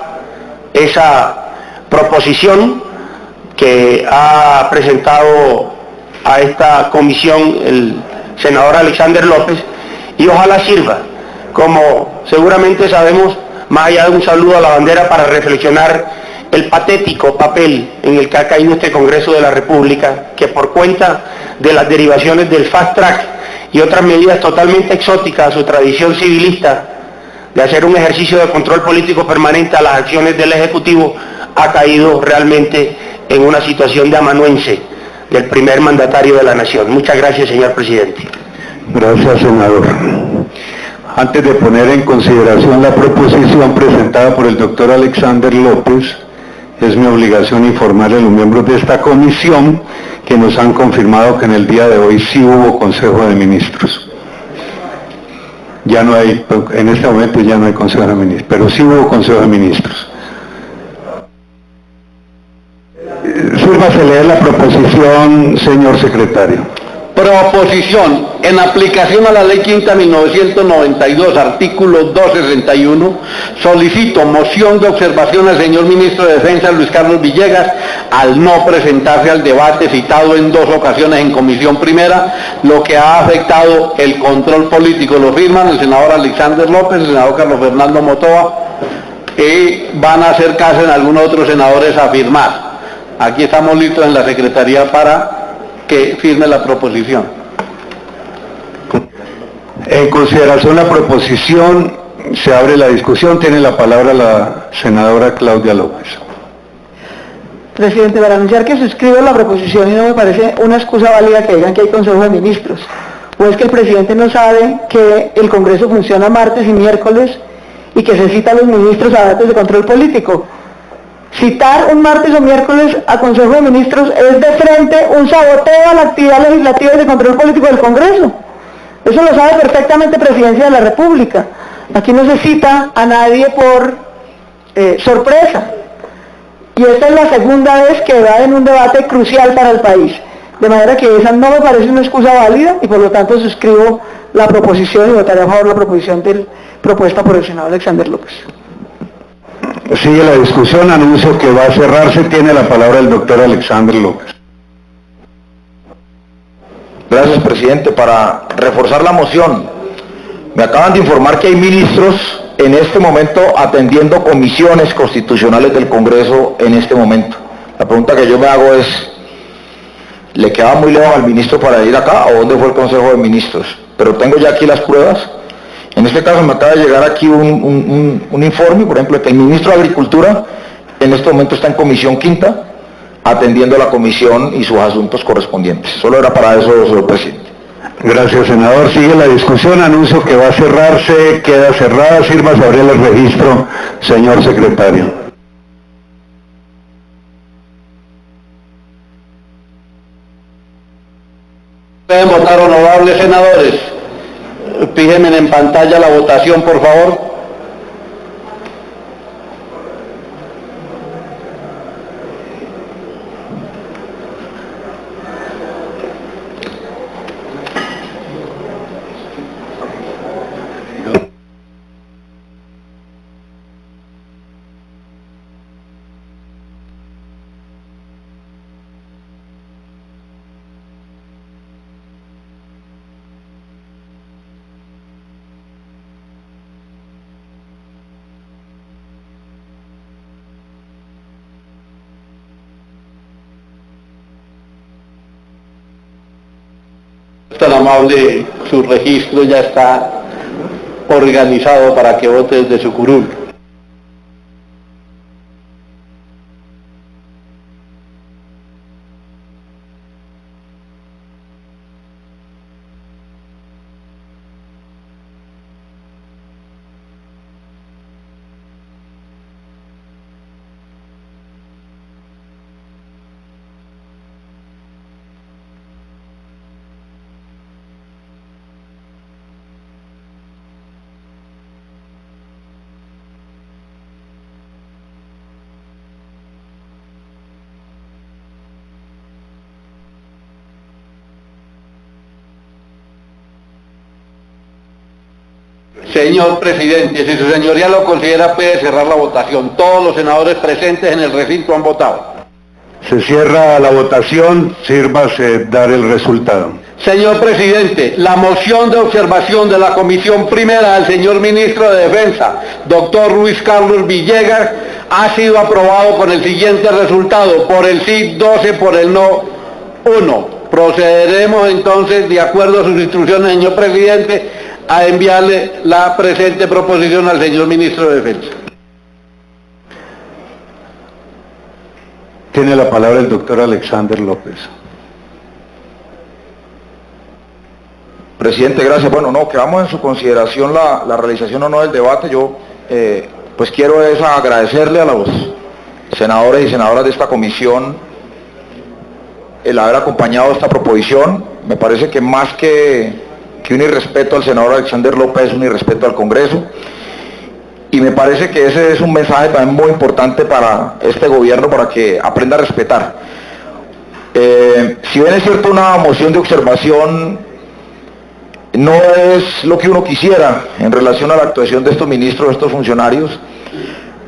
esa proposición que ha presentado a esta comisión el senador Alexander López, y ojalá sirva, como seguramente sabemos, más allá de un saludo a la bandera, para reflexionar el patético papel en el que ha caído este Congreso de la República, que por cuenta de las derivaciones del fast track y otras medidas totalmente exóticas a su tradición civilista de hacer un ejercicio de control político permanente a las acciones del Ejecutivo, ha caído realmente en una situación de amanuense del primer mandatario de la nación. Muchas gracias, señor presidente. Gracias, senador. Antes de poner en consideración la proposición presentada por el doctor Alexander López, es mi obligación informarle a los miembros de esta comisión que nos han confirmado que en el día de hoy sí hubo Consejo de Ministros. Ya no hay, en este momento ya no hay Consejo de Ministros, pero sí hubo Consejo de Ministros. Sírvase leer la proposición, señor secretario. Por Proposición, en aplicación a la Ley Quinta 1992, artículo 261, solicito moción de observación al señor Ministro de Defensa, Luis Carlos Villegas, al no presentarse al debate citado en 2 ocasiones en comisión primera, lo que ha afectado el control político. Lo firman el senador Alexander López, el senador Carlos Fernando Motoa, y van a hacer caso en algunos otros senadores a firmar. Aquí estamos listos en la Secretaría para que firme la proposición. En consideración la proposición, se abre la discusión. Tiene la palabra la senadora Claudia López. Presidente, para anunciar que suscribo la proposición y no me parece una excusa válida que digan que hay Consejo de Ministros. O es que el presidente no sabe que el Congreso funciona martes y miércoles y que se cita a los ministros a debates de control político. Citar un martes o miércoles a Consejo de Ministros es de frente un saboteo a la actividad legislativa y de control político del Congreso. Eso lo sabe perfectamente Presidencia de la República. Aquí no se cita a nadie por sorpresa. Y esta es la segunda vez que va en un debate crucial para el país. De manera que esa no me parece una excusa válida y por lo tanto suscribo la proposición y votaré a favor de la proposición propuesta por el senador Alexander López. Sigue la discusión, anuncio que va a cerrarse. Tiene la palabra el doctor Alexander López. Gracias, presidente. Para reforzar la moción, me acaban de informar que hay ministros en este momento atendiendo comisiones constitucionales del Congreso en este momento. La pregunta que yo me hago es, ¿le quedaba muy lejos al ministro para ir acá o dónde fue el Consejo de Ministros? Pero tengo ya aquí las pruebas. En este caso me acaba de llegar aquí un informe, por ejemplo, que el ministro de Agricultura en este momento está en comisión quinta, atendiendo la comisión y sus asuntos correspondientes. Solo era para eso, señor presidente. Gracias, senador. Sigue la discusión, anuncio que va a cerrarse, queda cerrada. Sirva a abrir el registro, señor secretario. Pueden votar, honorables senadores. Fíjenme en pantalla la votación, por favor. Tan amable, su registro ya está organizado para que vote desde su curul. Señor presidente, si su señoría lo considera, puede cerrar la votación. Todos los senadores presentes en el recinto han votado. Se cierra la votación, sírvase dar el resultado. Señor presidente, la moción de observación de la comisión primera del señor ministro de Defensa, doctor Luis Carlos Villegas, ha sido aprobado con el siguiente resultado: por el sí 12, por el no 1. Procederemos entonces, de acuerdo a sus instrucciones, señor presidente, a enviarle la presente proposición al señor ministro de Defensa. Tiene la palabra el doctor Alexander López. Presidente, gracias. Bueno, no, quedamos en su consideración la realización o no del debate. Yo pues quiero agradecerle a los senadores y senadoras de esta comisión el haber acompañado esta proposición. Me parece que más que un irrespeto al senador Alexander López, un irrespeto al Congreso, y me parece que ese es un mensaje también muy importante para este gobierno, para que aprenda a respetar. si bien es cierto una moción de observación no es lo que uno quisiera en relación a la actuación de estos ministros, de estos funcionarios,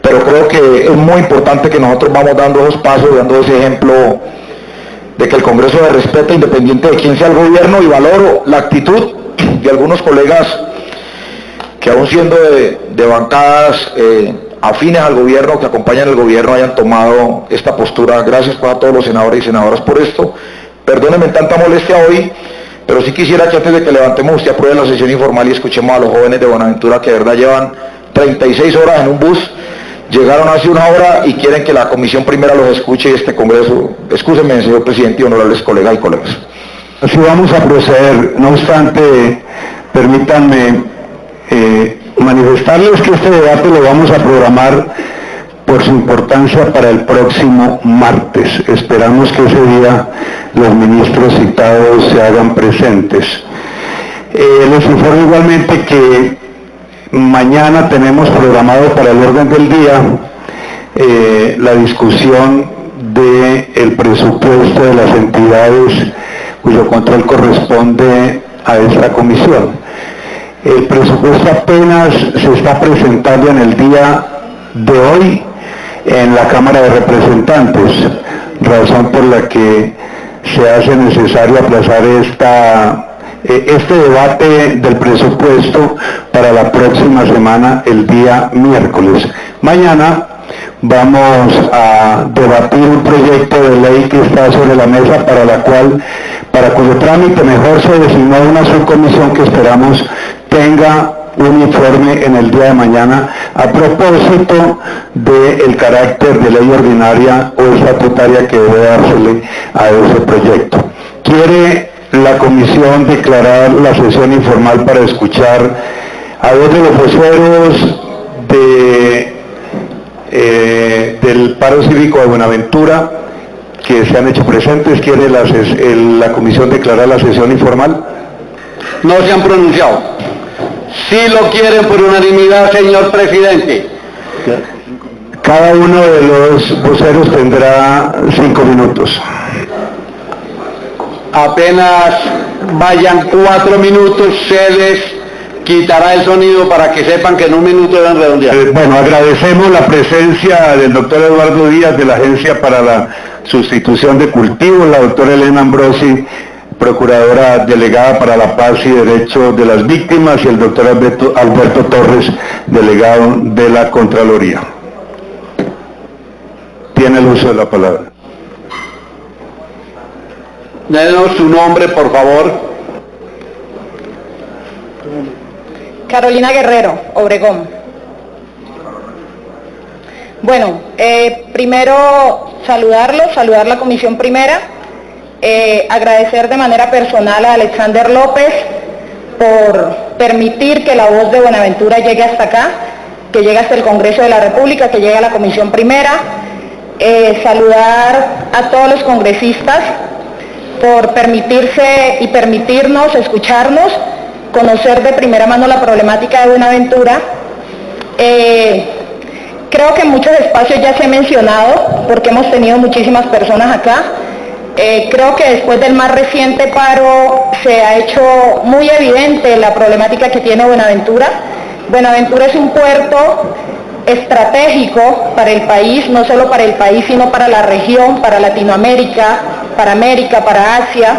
pero creo que es muy importante que nosotros vamos dando esos pasos, dando ese ejemplo de que el Congreso se respeta independiente de quién sea el gobierno, y valoro la actitud de algunos colegas que aún siendo de bancadas afines al gobierno, que acompañan al gobierno, hayan tomado esta postura. Gracias pues, a todos los senadores y senadoras por esto. Perdónenme tanta molestia hoy, pero sí quisiera que antes de que levantemos usted apruebe la sesión informal y escuchemos a los jóvenes de Buenaventura que de verdad llevan 36 horas en un bus, llegaron hace una hora y quieren que la Comisión Primera los escuche y este Congreso. Excúsenme, señor presidente y honorables colegas y colegas. Así vamos a proceder. No obstante, permítanme manifestarles que este debate lo vamos a programar por su importancia para el próximo martes. Esperamos que ese día los ministros citados se hagan presentes. Les informo igualmente que mañana tenemos programado para el orden del día la discusión del presupuesto de las entidades cuyo control corresponde a esta comisión. El presupuesto apenas se está presentando en el día de hoy en la Cámara de Representantes, razón por la que se hace necesario aplazar este debate del presupuesto para la próxima semana, el día miércoles. Mañana vamos a debatir un proyecto de ley que está sobre la mesa para cuyo trámite mejor se designó una subcomisión que esperamos tenga un informe en el día de mañana a propósito del carácter de ley ordinaria o estatutaria que debe dársele a ese proyecto. ¿Quiere la comisión declarar la sesión informal para escuchar a dos de los voceros del paro cívico de Buenaventura que se han hecho presentes? ¿Quiere la comisión declarar la sesión informal? No se han pronunciado. Si lo quieren por unanimidad, señor presidente. Cada uno de los voceros tendrá 5 minutos. Apenas vayan 4 minutos, se les quitará el sonido para que sepan que en un minuto deben redondear. Bueno, agradecemos la presencia del doctor Eduardo Díaz de la Agencia para la Sustitución de Cultivos, la doctora Elena Ambrosi, Procuradora Delegada para la Paz y Derechos de las Víctimas, y el doctor Alberto Torres, Delegado de la Contraloría. Tiene el uso de la palabra. Denos su nombre, por favor. Carolina Guerrero, Obregón. Bueno, primero saludar la Comisión Primera, agradecer de manera personal a Alexander López por permitir que la voz de Buenaventura llegue hasta acá, que llegue hasta el Congreso de la República, que llegue a la Comisión Primera. Saludar a todos los congresistas por permitirse y permitirnos escucharnos, conocer de primera mano la problemática de Buenaventura. Creo que en muchos espacios ya se ha mencionado, porque hemos tenido muchísimas personas acá. Creo que después del más reciente paro se ha hecho muy evidente la problemática que tiene Buenaventura. Buenaventura es un puerto estratégico para el país, no solo para el país, sino para la región, para Latinoamérica, para América, para Asia.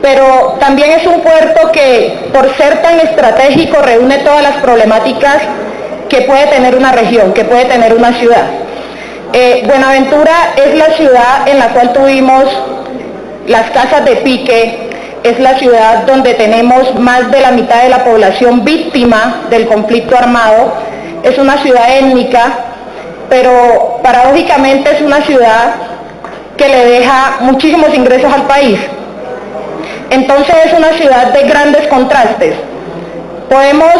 Pero también es un puerto que, por ser tan estratégico, reúne todas las problemáticas que puede tener una región, que puede tener una ciudad. Buenaventura es la ciudad en la cual tuvimos las casas de pique, es la ciudad donde tenemos más de la mitad de la población víctima del conflicto armado, es una ciudad étnica, pero paradójicamente es una ciudad que le deja muchísimos ingresos al país. Entonces es una ciudad de grandes contrastes. Podemos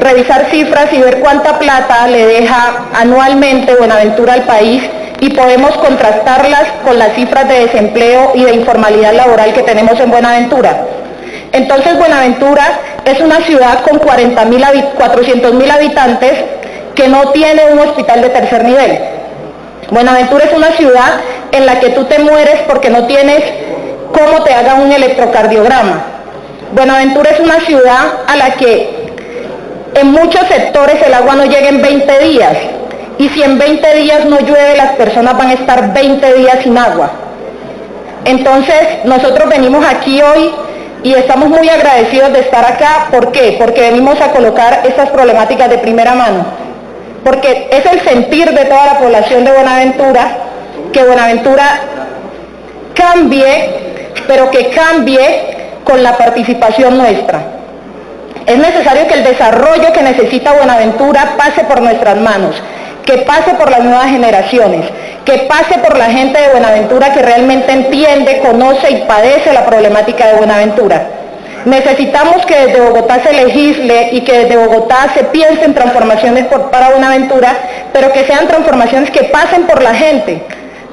revisar cifras y ver cuánta plata le deja anualmente Buenaventura al país, y podemos contrastarlas con las cifras de desempleo y de informalidad laboral que tenemos en Buenaventura. Entonces Buenaventura es una ciudad con 400.000 habitantes que no tiene un hospital de tercer nivel. Buenaventura es una ciudad en la que tú te mueres porque no tienes cómo te hagan un electrocardiograma. Buenaventura es una ciudad a la que en muchos sectores el agua no llega en 20 días. Y si en 20 días no llueve, las personas van a estar 20 días sin agua. Entonces, nosotros venimos aquí hoy y estamos muy agradecidos de estar acá. ¿Por qué? Porque venimos a colocar estas problemáticas de primera mano. Porque es el sentir de toda la población de Buenaventura, que Buenaventura cambie, pero que cambie con la participación nuestra. Es necesario que el desarrollo que necesita Buenaventura pase por nuestras manos, que pase por las nuevas generaciones, que pase por la gente de Buenaventura que realmente entiende, conoce y padece la problemática de Buenaventura. Necesitamos que desde Bogotá se legisle y que desde Bogotá se piense en transformaciones para Buenaventura, pero que sean transformaciones que pasen por la gente,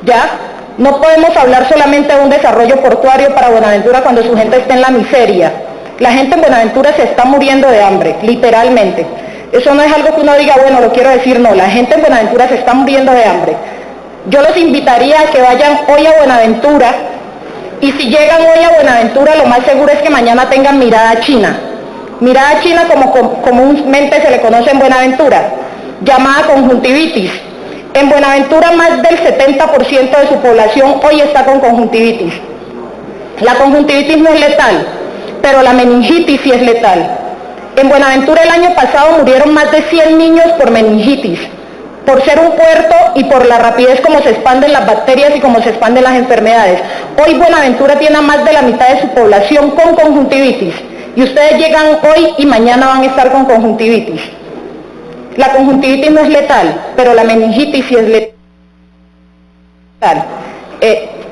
¿ya? No podemos hablar solamente de un desarrollo portuario para Buenaventura cuando su gente está en la miseria. La gente en Buenaventura se está muriendo de hambre, literalmente. Eso no es algo que uno diga, bueno, lo quiero decir, no. La gente en Buenaventura se está muriendo de hambre. Yo los invitaría a que vayan hoy a Buenaventura, y si llegan hoy a Buenaventura, lo más seguro es que mañana tengan mirada china. Mirada china, como comúnmente se le conoce en Buenaventura, llamada conjuntivitis. En Buenaventura más del 70% de su población hoy está con conjuntivitis. La conjuntivitis no es letal, pero la meningitis sí es letal. En Buenaventura el año pasado murieron más de 100 niños por meningitis, por ser un puerto y por la rapidez como se expanden las bacterias y como se expanden las enfermedades. Hoy Buenaventura tiene a más de la mitad de su población con conjuntivitis, y ustedes llegan hoy y mañana van a estar con conjuntivitis. La conjuntivitis no es letal, pero la meningitis sí es letal.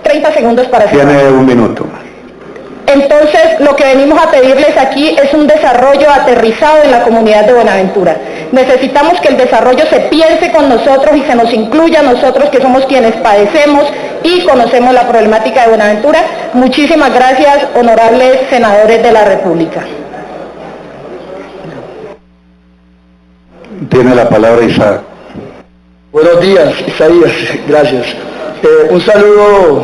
30 segundos para cerrar. Tiene un minuto. Entonces, lo que venimos a pedirles aquí es un desarrollo aterrizado en la comunidad de Buenaventura. Necesitamos que el desarrollo se piense con nosotros y se nos incluya a nosotros, que somos quienes padecemos y conocemos la problemática de Buenaventura. Muchísimas gracias, honorables senadores de la República. Tiene la palabra Isaac. Buenos días, Isaías, gracias. Un saludo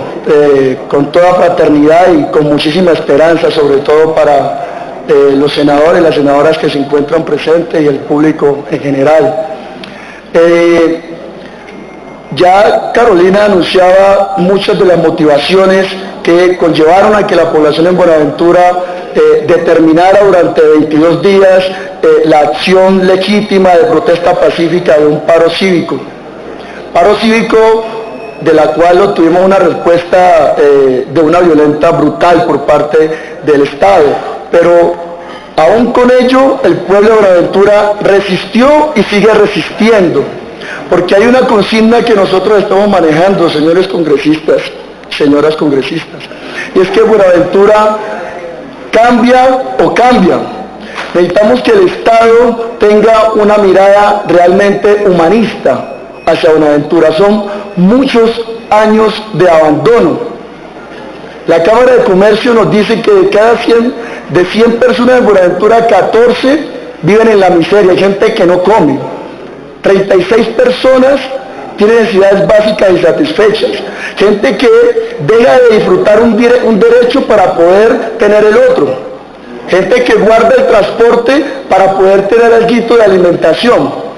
con toda fraternidad y con muchísima esperanza, sobre todo para los senadores, las senadoras que se encuentran presentes y el público en general. Ya Carolina anunciaba muchas de las motivaciones que conllevaron a que la población en Buenaventura determinara durante 22 días la acción legítima de protesta pacífica de un paro cívico. Paro cívico de la cual obtuvimos una respuesta de una violenta brutal por parte del Estado, pero aún con ello el pueblo de Buenaventura resistió y sigue resistiendo, porque hay una consigna que nosotros estamos manejando, señores congresistas, señoras congresistas, y es que Buenaventura cambia o cambia. Necesitamos que el Estado tenga una mirada realmente humanista hacia Buenaventura. Son muchos años de abandono. La Cámara de Comercio nos dice que de 100 personas en Buenaventura, 14 viven en la miseria, hay gente que no come. 36 personas tienen necesidades básicas insatisfechas. Gente que deja de disfrutar un derecho para poder tener el otro. Gente que guarda el transporte para poder tener algo de alimentación.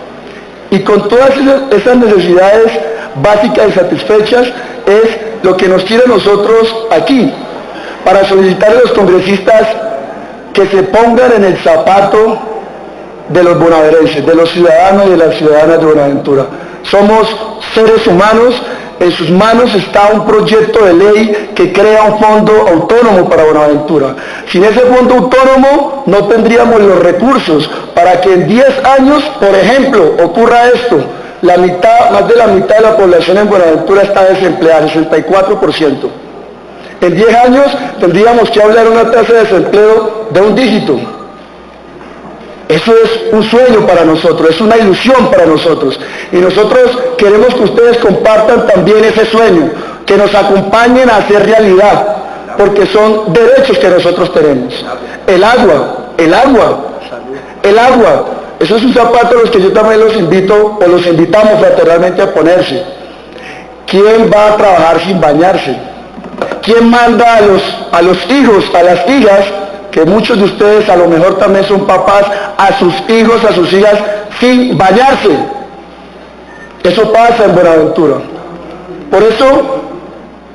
Y con todas esas necesidades básicas y satisfechas es lo que nos tiene a nosotros aquí, para solicitar a los congresistas que se pongan en el zapato de los bonaerenses, de los ciudadanos y de las ciudadanas de Buenaventura. Somos seres humanos, en sus manos está un proyecto de ley que crea un fondo autónomo para Buenaventura. Sin ese fondo autónomo no tendríamos los recursos para que en 10 años, por ejemplo, ocurra esto. Más de la mitad de la población en Buenaventura está desempleada, 64%. En 10 años tendríamos que hablar de una tasa de desempleo de un dígito. Eso es un sueño para nosotros, es una ilusión para nosotros. Y nosotros queremos que ustedes compartan también ese sueño, que nos acompañen a hacer realidad, porque son derechos que nosotros tenemos. El agua, eso es un zapato a los que yo también los invito, o los invitamos fraternalmente a ponerse. ¿Quién va a trabajar sin bañarse? ¿Quién manda a los hijos, a las hijas, que muchos de ustedes a lo mejor también son papás, a sus hijos, a sus hijas, sin bañarse? Eso pasa en Buenaventura. Por eso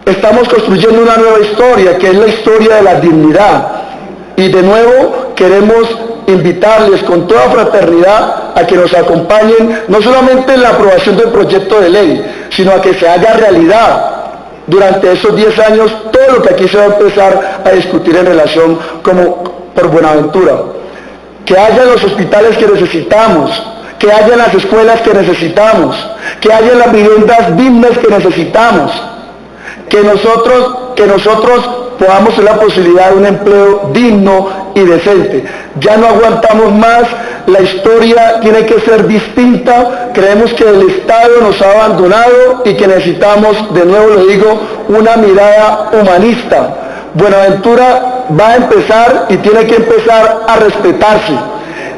estamos construyendo una nueva historia, que es la historia de la dignidad. Y de nuevo queremos invitarles con toda fraternidad a que nos acompañen, no solamente en la aprobación del proyecto de ley, sino a que se haga realidad durante esos 10 años todo lo que aquí se va a empezar a discutir en relación por Buenaventura. Que haya los hospitales que necesitamos, que haya las escuelas que necesitamos, que haya las viviendas dignas que necesitamos, que nosotros podamos tener la posibilidad de un empleo digno y decente. Ya no aguantamos más, la historia tiene que ser distinta, creemos que el Estado nos ha abandonado y que necesitamos, de nuevo lo digo, una mirada humanista. Buenaventura va a empezar y tiene que empezar a respetarse.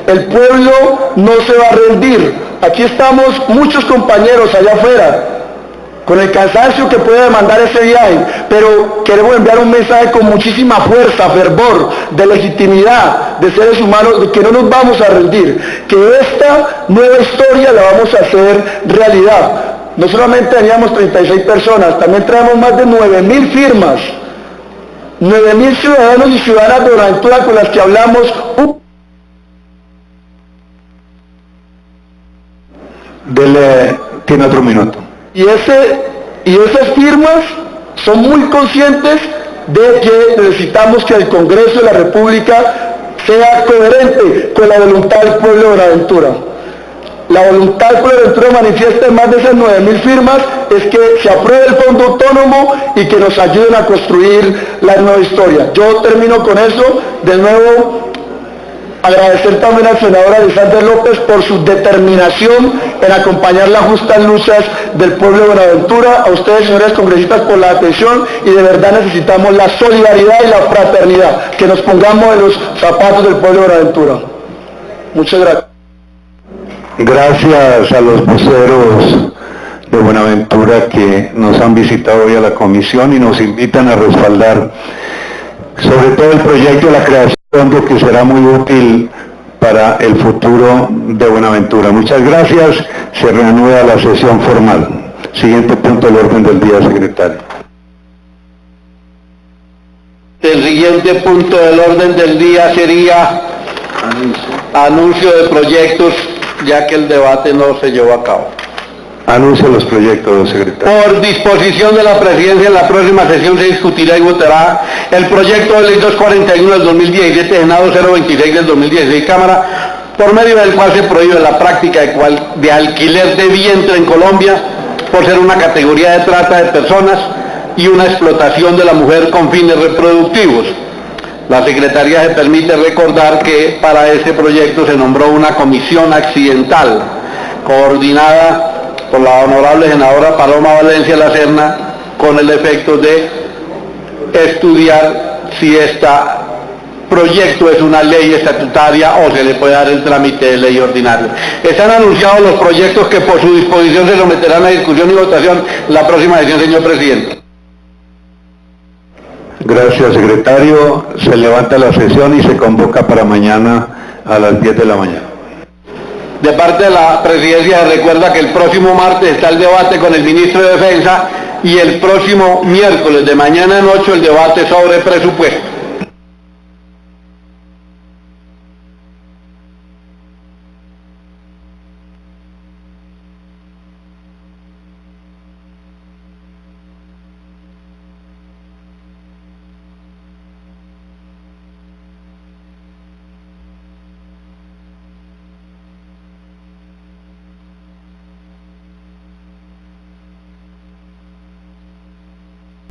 El pueblo no se va a rendir. Aquí estamos muchos compañeros allá afuera, con el cansancio que puede demandar ese viaje, pero queremos enviar un mensaje con muchísima fuerza, fervor, de legitimidad, de seres humanos, de que no nos vamos a rendir, que esta nueva historia la vamos a hacer realidad. No solamente teníamos 36 personas, también traemos más de 9.000 firmas, 9.000 ciudadanos y ciudadanas de Buenaventura con las que hablamos. Tiene otro minuto. Y esas firmas son muy conscientes de que necesitamos que el Congreso de la República sea coherente con la voluntad del pueblo de Buenaventura. La voluntad del pueblo de Buenaventura manifiesta en más de esas 9.000 firmas es que se apruebe el fondo autónomo y que nos ayuden a construir la nueva historia. Yo termino con eso. De nuevo, agradecer también al senador Alexander López por su determinación en acompañar las justas luchas del pueblo de Buenaventura, a ustedes, señores congresistas, por la atención, y de verdad necesitamos la solidaridad y la fraternidad, que nos pongamos en los zapatos del pueblo de Buenaventura. Muchas gracias. Gracias a los voceros de Buenaventura que nos han visitado hoy a la comisión y nos invitan a respaldar sobre todo el proyecto de la creación de que será muy útil para el futuro de Buenaventura. Muchas gracias. Se reanuda la sesión formal. Siguiente punto del orden del día, secretario. El siguiente punto del orden del día sería anuncio de proyectos, ya que el debate no se llevó a cabo. Anuncio los proyectos, secretario. Por disposición de la Presidencia, en la próxima sesión se discutirá y votará el proyecto de ley 241 del 2017, Senado 026 del 2016, Cámara, por medio del cual se prohíbe la práctica de alquiler de vientre en Colombia por ser una categoría de trata de personas y una explotación de la mujer con fines reproductivos. La Secretaría se permite recordar que para este proyecto se nombró una comisión accidental coordinada por la honorable senadora Paloma Valencia La Serna, con el efecto de estudiar si este proyecto es una ley estatutaria o se le puede dar el trámite de ley ordinaria. Están anunciados los proyectos que por su disposición se someterán a discusión y votación en la próxima sesión, señor presidente. Gracias, secretario. Se levanta la sesión y se convoca para mañana a las 10 de la mañana. De parte de la Presidencia se recuerda que el próximo martes está el debate con el Ministro de Defensa y el próximo miércoles de mañana en 8 el debate sobre presupuesto.